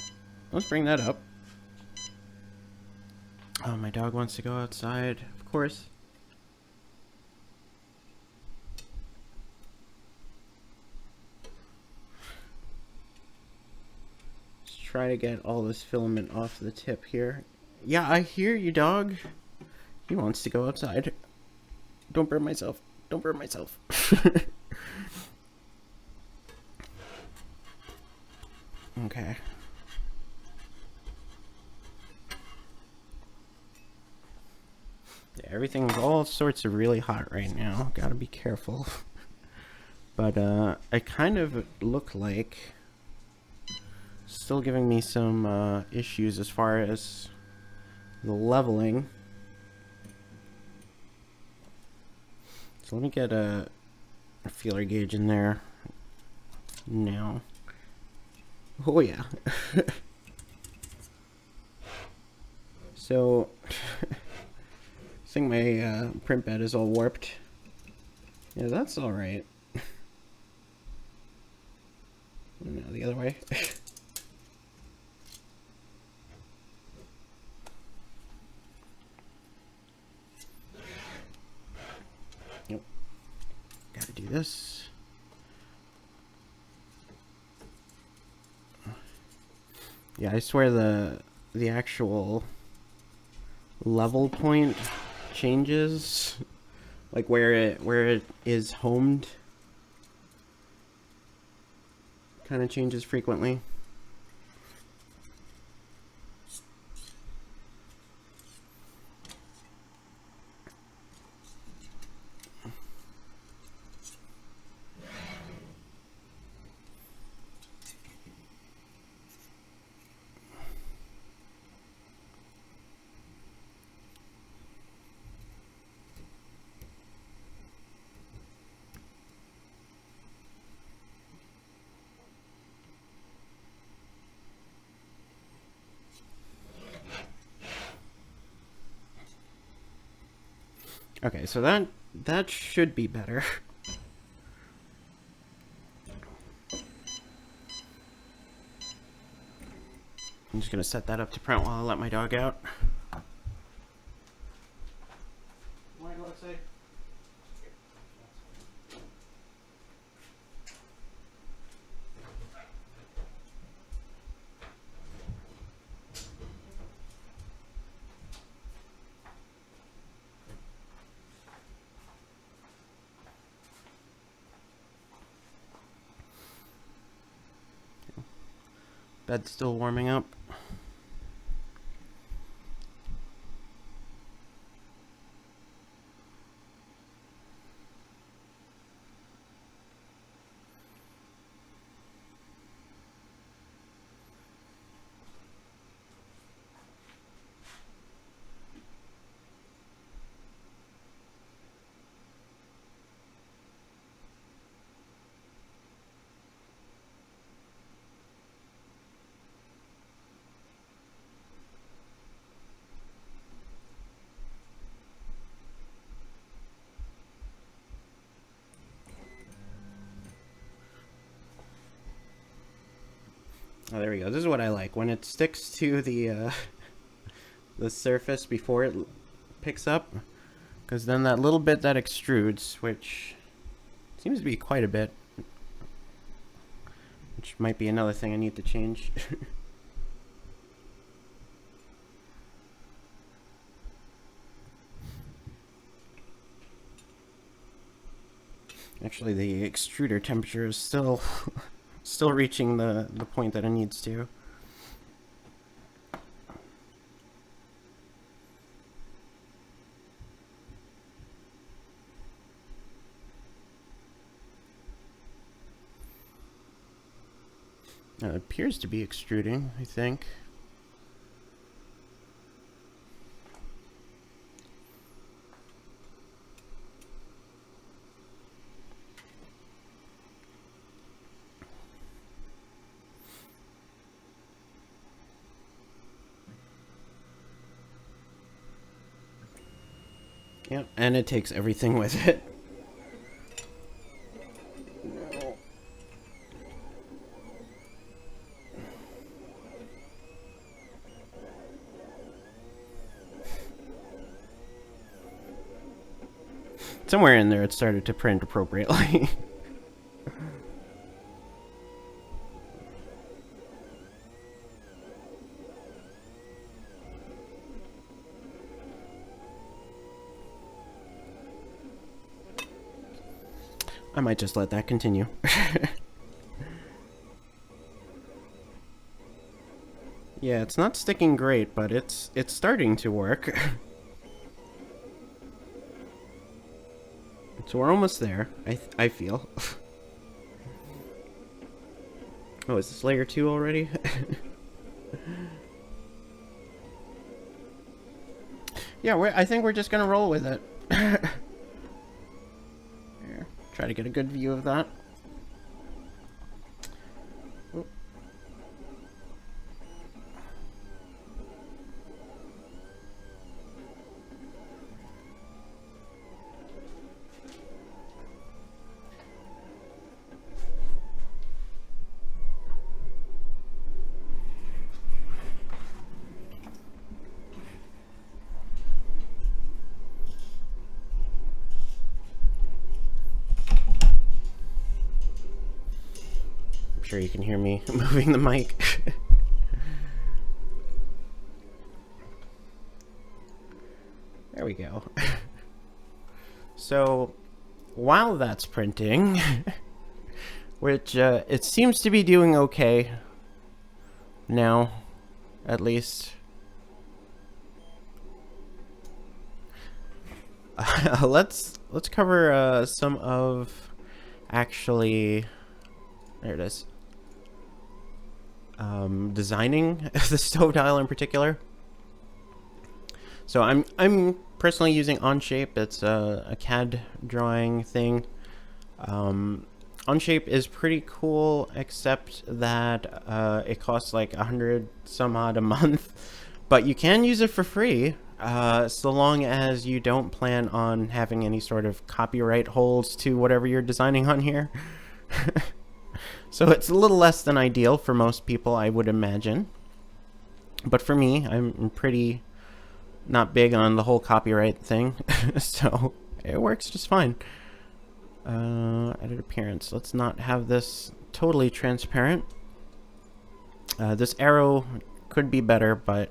let's bring that up. Oh, my dog wants to go outside, of course. Let's try to get all this filament off the tip here. Yeah, I hear you, dog. He wants to go outside. Don't burn myself. Don't burn myself. Okay. Yeah, everything's all sorts of really hot right now. Gotta be careful. But I kind of look like still giving me some issues as far as the leveling. So let me get a feeler gauge in there now. Oh yeah. So I think my print bed is all warped. Yeah, that's all right. No, the other way. Yep. Gotta do this. Yeah, I swear the actual level point changes, like where it is homed, kind of changes frequently. Okay, so that should be better. I'm just gonna set that up to print while I let my dog out. Wanna go outside? Bed's still warming up. Oh, there we go. This is what I like. When it sticks to the surface before it picks up. Because then that little bit that extrudes, which seems to be quite a bit, which might be another thing I need to change. Actually, the extruder temperature is still reaching the point that it needs to. It appears to be extruding, I think. Yep, and it takes everything with it. Somewhere in there it started to print appropriately. I might just let that continue. Yeah, it's not sticking great, but it's starting to work. So we're almost there, I feel. Oh, is this layer 2 already? Yeah, I think we're just gonna roll with it. Here, try to get a good view of that. Oop. Sure you can hear me moving the mic. There we go. So while that's printing, which it seems to be doing okay now, at least. Let's cover some of actually, there it is. Designing the stove dial in particular. So I'm personally using Onshape. It's a CAD drawing thing. Onshape is pretty cool, except that it costs like 100 some odd a month, but you can use it for free, so long as you don't plan on having any sort of copyright holds to whatever you're designing on here. So it's a little less than ideal for most people, I would imagine. But for me, I'm pretty not big on the whole copyright thing, so it works just fine. Edit appearance. Let's not have this totally transparent. This arrow could be better, but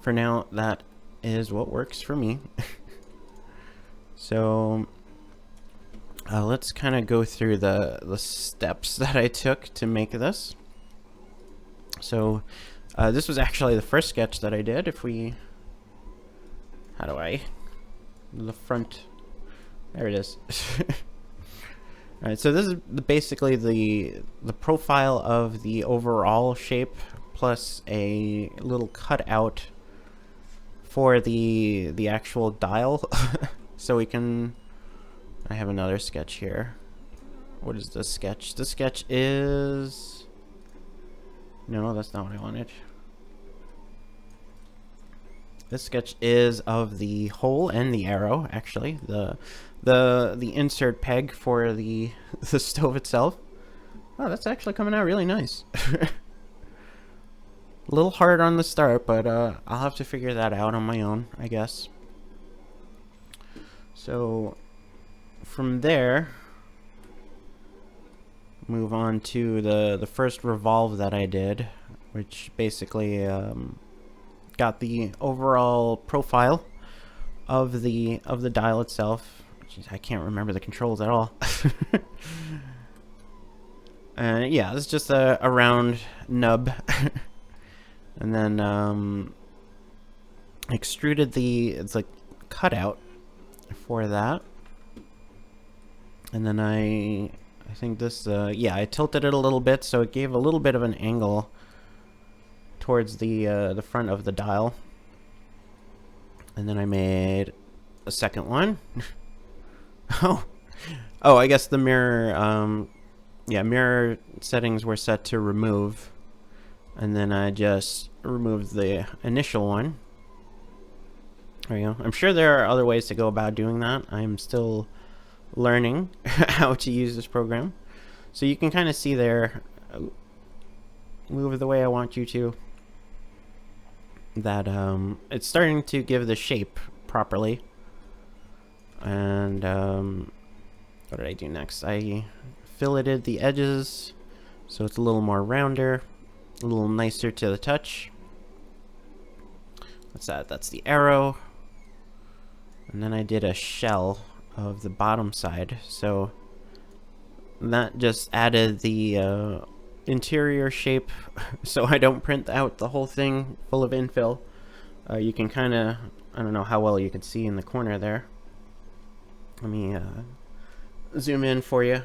for now, that is what works for me. So let's kind of go through the steps that I took to make this. So this was actually the first sketch that I did. If we, how do I, the front, there it is. All right, so this is basically the profile of the overall shape plus a little cutout for the actual dial. So we can, I have another sketch here. What is this sketch? This sketch is, no, that's not what I wanted. This sketch is of the hole and the arrow, actually. The insert peg for the stove itself. Oh, that's actually coming out really nice. A little hard on the start, but I'll have to figure that out on my own, I guess. So from there, move on to the first revolve that I did, which basically got the overall profile of the dial itself. Jeez, I can't remember the controls at all. Yeah, it's just a round nub. And then extruded it's like cutout for that. And then I think this, yeah, I tilted it a little bit so it gave a little bit of an angle towards the front of the dial. And then I made a second one. Oh, I guess the mirror, yeah, mirror settings were set to remove. And then I just removed the initial one. There you go. I'm sure there are other ways to go about doing that. I'm still learning how to use this program. So you can kind of see there, move the way I want you to, that it's starting to give the shape properly. And what did I do next? I filleted the edges so it's a little more rounder, a little nicer to the touch. What's that? That's the arrow. And then I did a shell of the bottom side, so that just added the interior shape so I don't print out the whole thing full of infill. You can kind of, I don't know how well you can see in the corner there. Let me zoom in for you.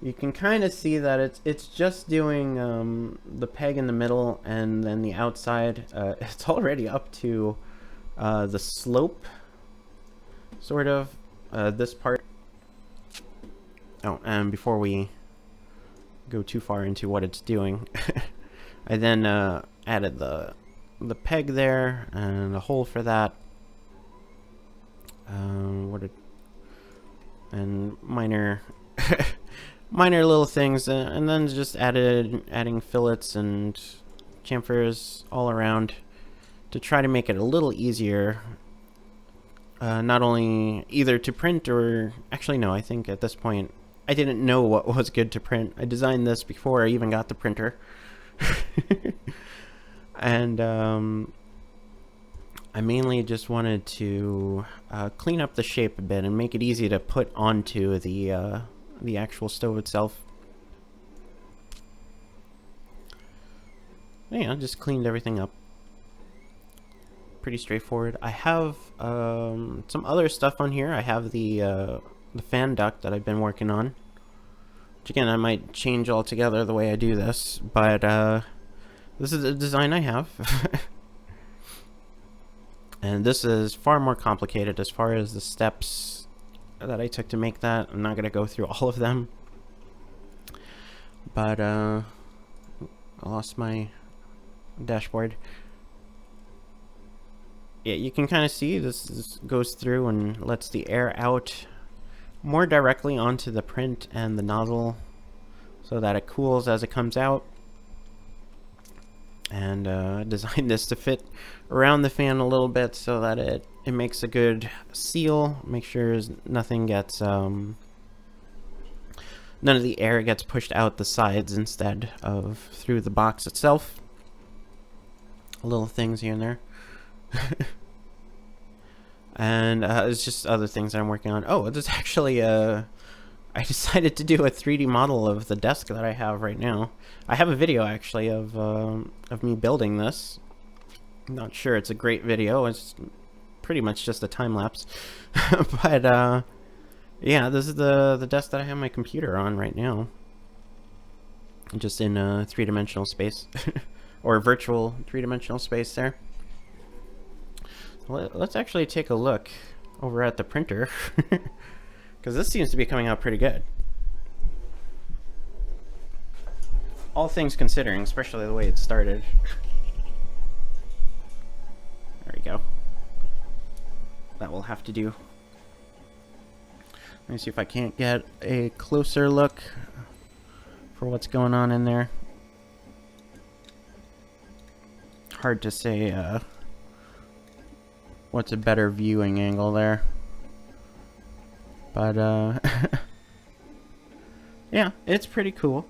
You can kind of see that it's just doing the peg in the middle, and then the outside, it's already up to the slope, sort of, this part. Oh, and before we go too far into what it's doing, I then added the peg there and a hole for that. And minor minor little things, and then just adding fillets and chamfers all around to try to make it a little easier, not only either to print or, actually no, I think at this point I didn't know what was good to print. I designed this before I even got the printer. And I mainly just wanted to clean up the shape a bit and make it easy to put onto the actual stove itself. Yeah, just cleaned everything up. Pretty straightforward. I have some other stuff on here. I have the fan duct that I've been working on, which again I might change altogether the way I do this, but this is the design I have. And this is far more complicated as far as the steps that I took to make that. I'm not going to go through all of them, but I lost my dashboard. Yeah, you can kind of see this goes through and lets the air out more directly onto the print and the nozzle so that it cools as it comes out. And designed this to fit around the fan a little bit so that it makes a good seal. Make sure nothing gets none of the air gets pushed out the sides instead of through the box itself. Little things here and there. And it's just other things that I'm working on. Oh, there's actually I decided to do a 3D model of the desk that I have right now. I have a video actually of me building this. I'm not sure it's a great video. It's pretty much just a time lapse. But yeah, this is the desk that I have my computer on right now. Just in a three-dimensional space. Or virtual three-dimensional space there. Let's actually take a look over at the printer. Because this seems to be coming out pretty good. All things considering, especially the way it started. There we go. That will have to do. Let me see if I can't get a closer look. for what's going on in there. Hard to say what's a better viewing angle there. But yeah, it's pretty cool.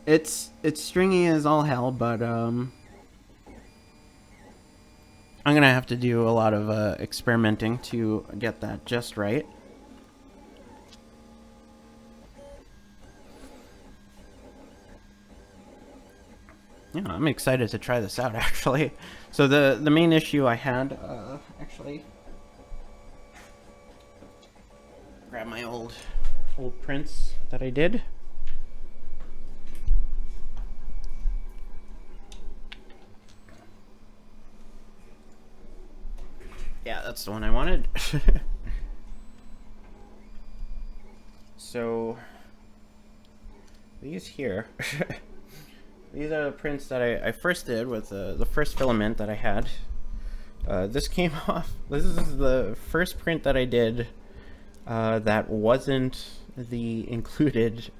It's stringy as all hell, but I'm gonna have to do a lot of experimenting to get that just right. Yeah, I'm excited to try this out, actually. So the main issue I had, actually, grab my old prints that I did. Yeah, that's the one I wanted. So these here, these are the prints that I first did with the first filament that I had. This came off. This is the first print that I did that wasn't the included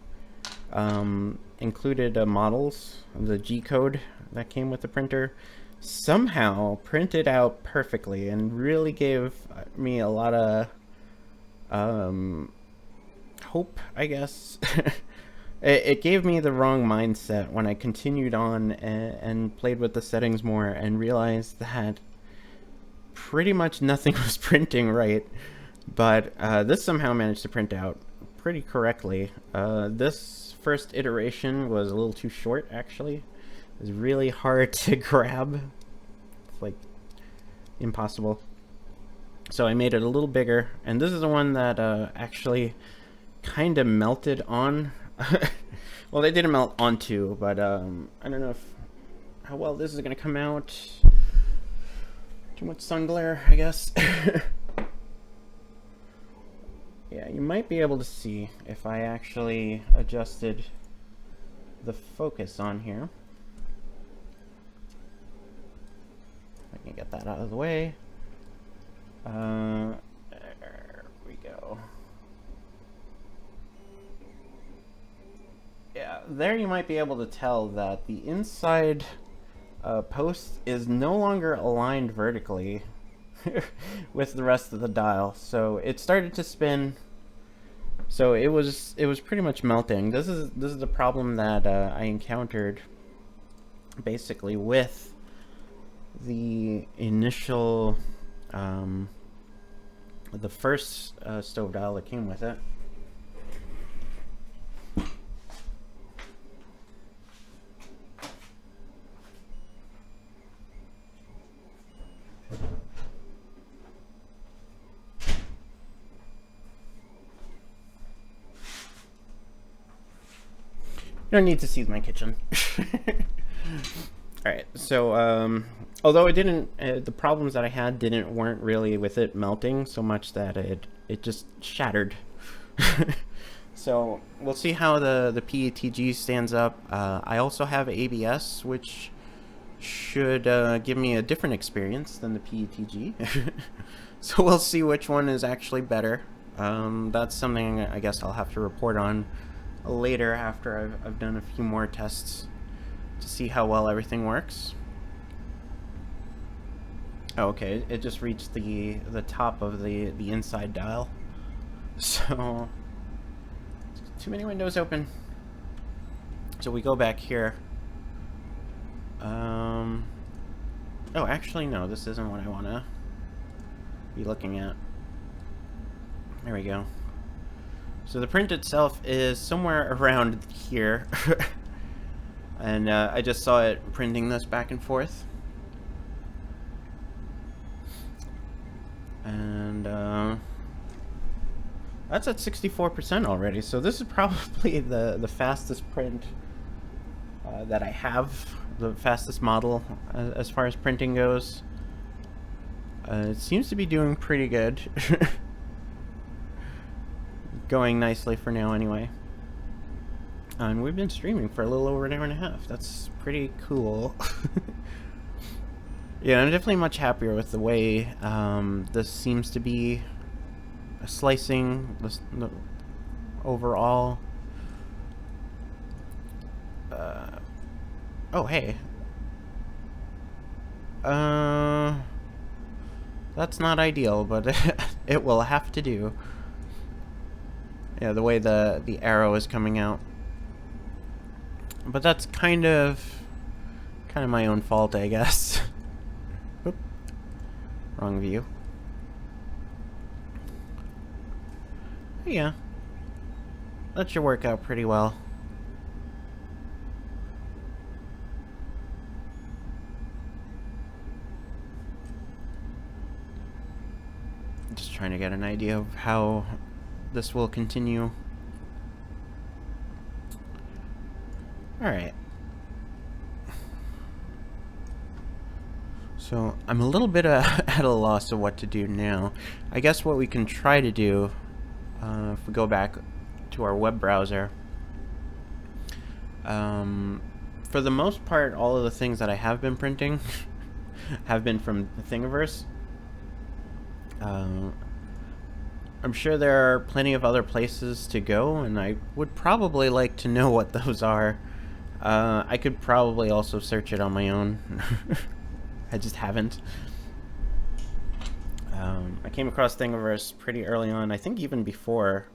models, the G code that came with the printer. Somehow printed out perfectly and really gave me a lot of hope, I guess. It gave me the wrong mindset when I continued on and played with the settings more and realized that pretty much nothing was printing right. But this somehow managed to print out pretty correctly. This first iteration was a little too short, actually. It was really hard to grab. It's like impossible. So I made it a little bigger, and this is the one that actually kind of melted on. Well, they didn't melt onto, but I don't know how well this is gonna come out. Too much sun glare, I guess. Yeah, you might be able to see if I actually adjusted the focus on here. I can get that out of the way. There we go. Yeah, there you might be able to tell that the inside post is no longer aligned vertically with the rest of the dial. So it started to spin. So it was pretty much melting. This is the problem that I encountered basically with the initial the first stove dial that came with it. You don't need to see my kitchen. Alright, so although it didn't, the problems that I had weren't really with it melting so much that it just shattered. So we'll see how the PETG stands up. I also have ABS, which should give me a different experience than the PETG. So we'll see which one is actually better. That's something I guess I'll have to report on later after I've done a few more tests to see how well everything works. Oh, okay, it just reached the top of the inside dial. So too many windows open. So we go back here. Oh, actually no, this isn't what I want to be looking at. There we go. So the print itself is somewhere around here. And I just saw it printing this back and forth. And that's at 64% already. So this is probably the fastest print that I have. The fastest model as far as printing goes. It seems to be doing pretty good. Going nicely for now anyway. And we've been streaming for a little over an hour and a half. That's pretty cool. Yeah, I'm definitely much happier with the way this seems to be slicing the overall. Oh, hey. Uh, that's not ideal, but it will have to do. Yeah, the way the arrow is coming out. But that's kind of my own fault, I guess. Oop, wrong view. Yeah, that should work out pretty well. Just trying to get an idea of how this will continue. Alright. So, I'm a little bit at a loss of what to do now. I guess what we can try to do, if we go back to our web browser, for the most part, all of the things that I have been printing have been from the Thingiverse. I'm sure there are plenty of other places to go, and I would probably like to know what those are. I could probably also search it on my own. I just haven't. I came across Thingiverse pretty early on, I think even before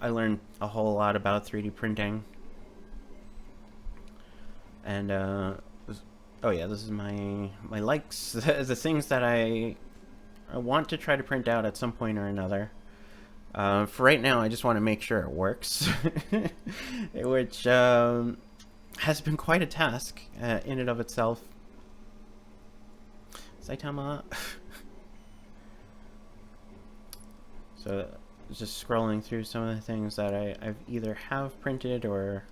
I learned a whole lot about 3D printing. And, oh yeah, this is my likes, the things that I want to try to print out at some point or another. For right now, I just want to make sure it works, which has been quite a task in and of itself. Saitama. So, just scrolling through some of the things that I've either have printed or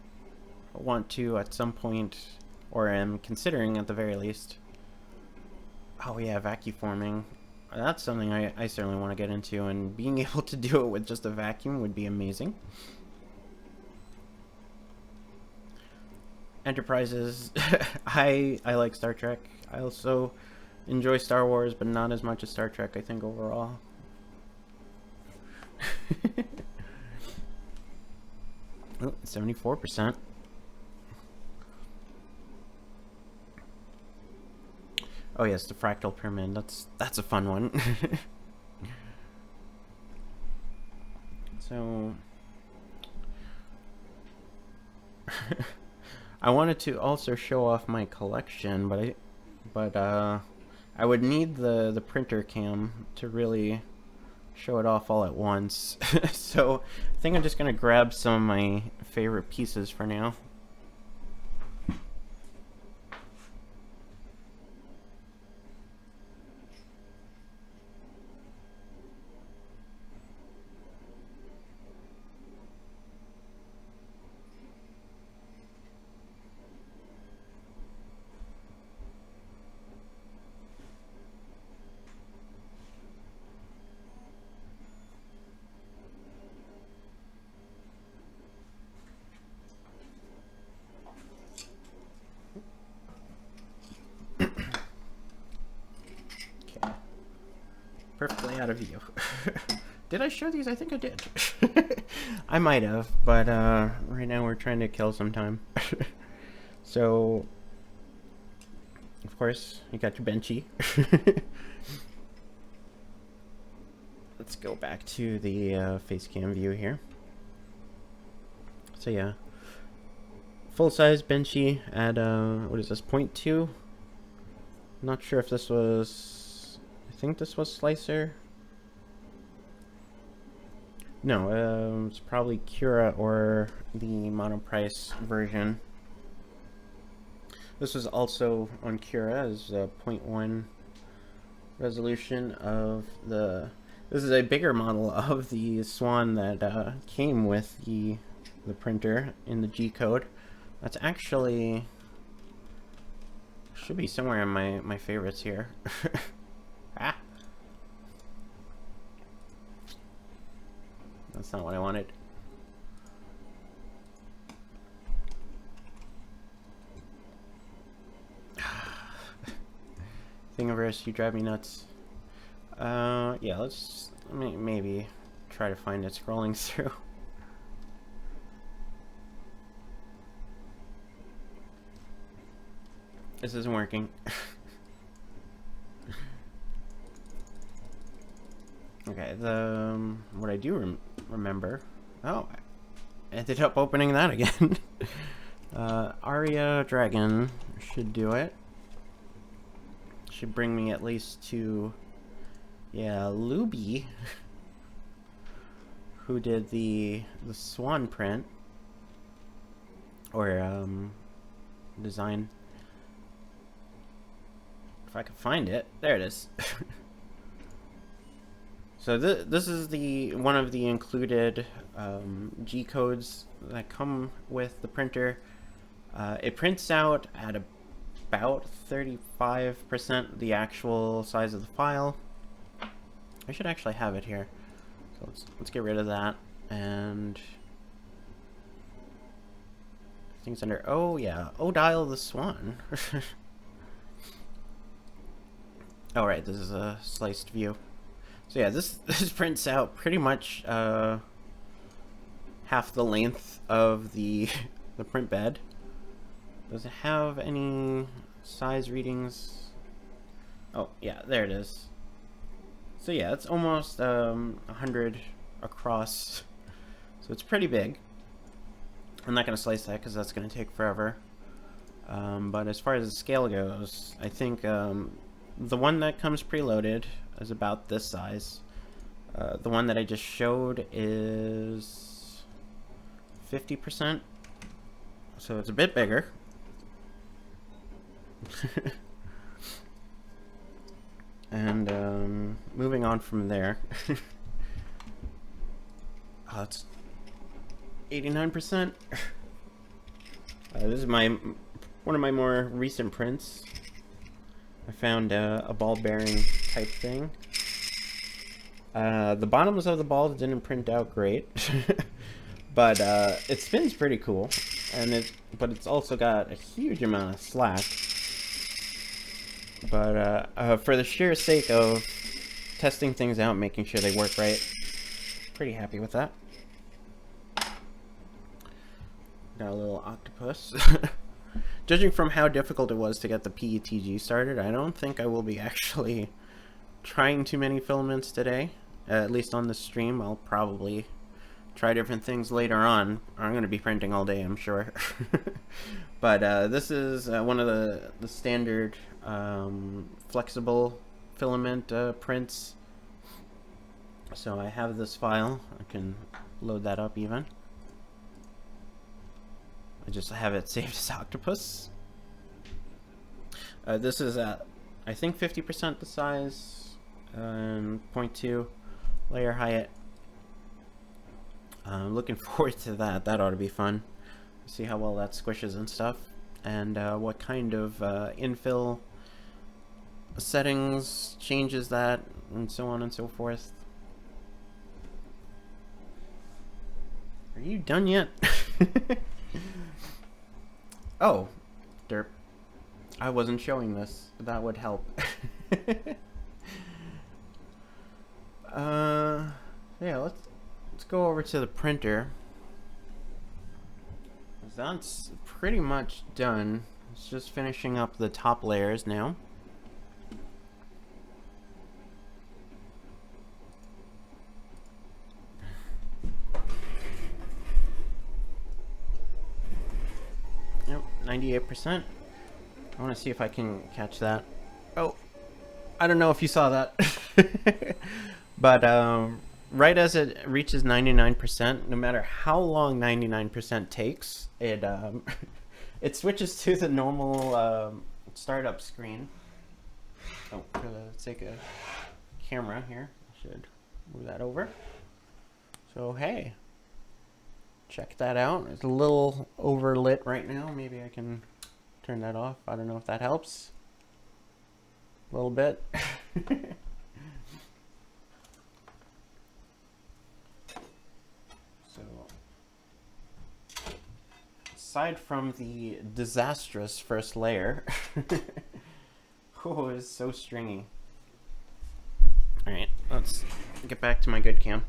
want to at some point, or am considering at the very least. Oh yeah, vacuum forming. That's something I certainly want to get into, and being able to do it with just a vacuum would be amazing. Enterprises. I like Star Trek. I also enjoy Star Wars, but not as much as Star Trek, I think, overall. Oh, 74%. Oh yes, the fractal pyramid. That's a fun one. So I wanted to also show off my collection, but I would need the printer cam to really show it off all at once. So I think I'm just gonna grab some of my favorite pieces for now. Perfectly out of view. Did I show these? I think I did. I might have, but right now we're trying to kill some time. So, of course, you got your benchy. Let's go back to the face cam view here. So yeah, full-size benchy at what is this, 0.2? Not sure if this was, I think this was slicer. No, it's probably Cura or the Monoprice version. This was also on Cura as a 0.1 resolution of the. This is a bigger model of the Swan that came with the printer in the G code. That's actually should be somewhere in my favorites here. Ah. That's not what I wanted. Thingiverse, you drive me nuts. Yeah, let's maybe try to find it scrolling through. This isn't working. Okay, what I do remember. Oh, I ended up opening that again. Aria Dragon should do it. Should bring me at least to, yeah, Luby, who did the swan print or design. If I can find it, there it is. So this is one of the included G codes that come with the printer. It prints out at about 35% the actual size of the file. I should actually have it here. So let's get rid of that. And things under, oh yeah, Odile the Swan. Oh right, this is a sliced view. So yeah, this prints out pretty much half the length of the print bed. Does it have any size readings? Oh yeah, there it is. So yeah, it's almost 100 across. So it's pretty big. I'm not gonna slice that because that's gonna take forever. But as far as the scale goes, I think the one that comes preloaded is about this size. The one that I just showed is 50%, so it's a bit bigger. And moving on from there. Oh, it's 89%. This is one of my more recent prints. I found a ball bearing type thing. The bottoms of the balls didn't print out great, but it spins pretty cool, but it's also got a huge amount of slack. But for the sheer sake of testing things out, making sure they work right, pretty happy with that. Got a little octopus. Judging from how difficult it was to get the PETG started, I don't think I will be actually trying too many filaments today. At least on the stream. I'll probably try different things later on. I'm going to be printing all day, I'm sure. But this is one of the standard flexible filament prints. So I have this file. I can load that up even. I just have it saved as octopus. This is at, I think, 50% the size, 0.2 layer height. Looking forward to that. That ought to be fun. See how well that squishes and stuff, and what kind of infill settings changes that, and so on and so forth. Are you done yet? Oh, derp. I wasn't showing this. That would help. Yeah, let's go over to the printer. That's pretty much done. It's just finishing up the top layers now. Yep, 98%. I want to see if I can catch that. Oh, I don't know if you saw that. But right as it reaches 99%, no matter how long 99% takes, it it switches to the normal startup screen. Oh, let's take a camera here. I should move that over. So hey, check that out. It's a little overlit right now. Maybe I can turn that off. I don't know if that helps. A little bit. So, aside from the disastrous first layer, oh, it's so stringy. Alright, let's get back to my good cam.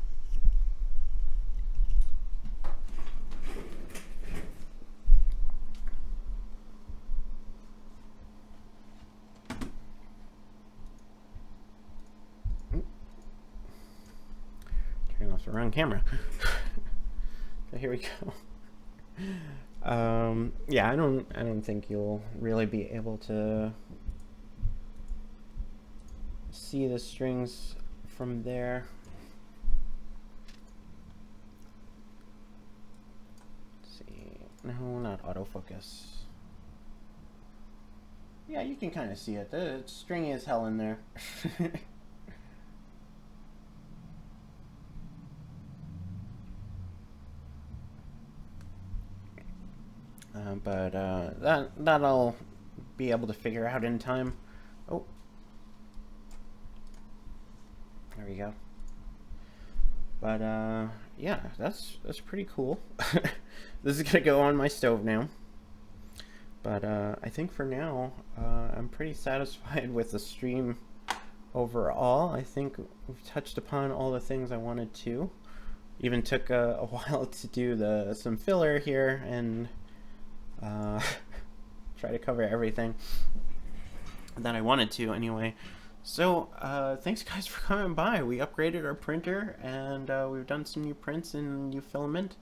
it's the wrong camera. So here we go. Yeah, I don't think you'll really be able to see the strings from there. Let's see. No, not autofocus. Yeah, you can kind of see it. It's stringy as hell in there. But that I'll be able to figure out in time. Oh, there we go. But yeah, that's pretty cool. This is gonna go on my stove now. But I think for now, I'm pretty satisfied with the stream overall. I think we've touched upon all the things I wanted to. Even took a while to do some filler here and try to cover everything that I wanted to anyway. So thanks guys for coming by. We upgraded our printer and we've done some new prints in new filament.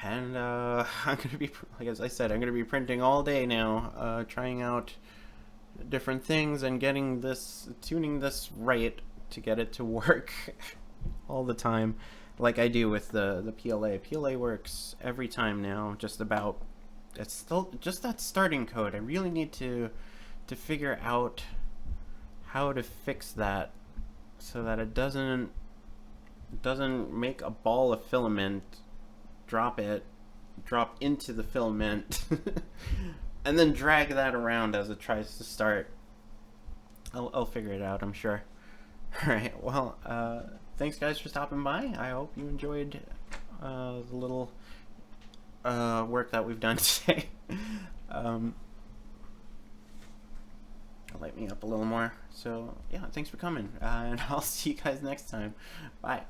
And I'm gonna be, like as I said, I'm gonna be printing all day now, trying out different things and tuning this right to get it to work all the time, like I do with the PLA. PLA works every time now, just about. It's still just that starting code. I really need to figure out how to fix that so that it doesn't make a ball of filament, drop into the filament and then drag that around as it tries to start. I'll figure it out, I'm sure. Alright, well, thanks guys for stopping by. I hope you enjoyed the little work that we've done today. Light me up a little more. So yeah, thanks for coming, and I'll see you guys next time. Bye.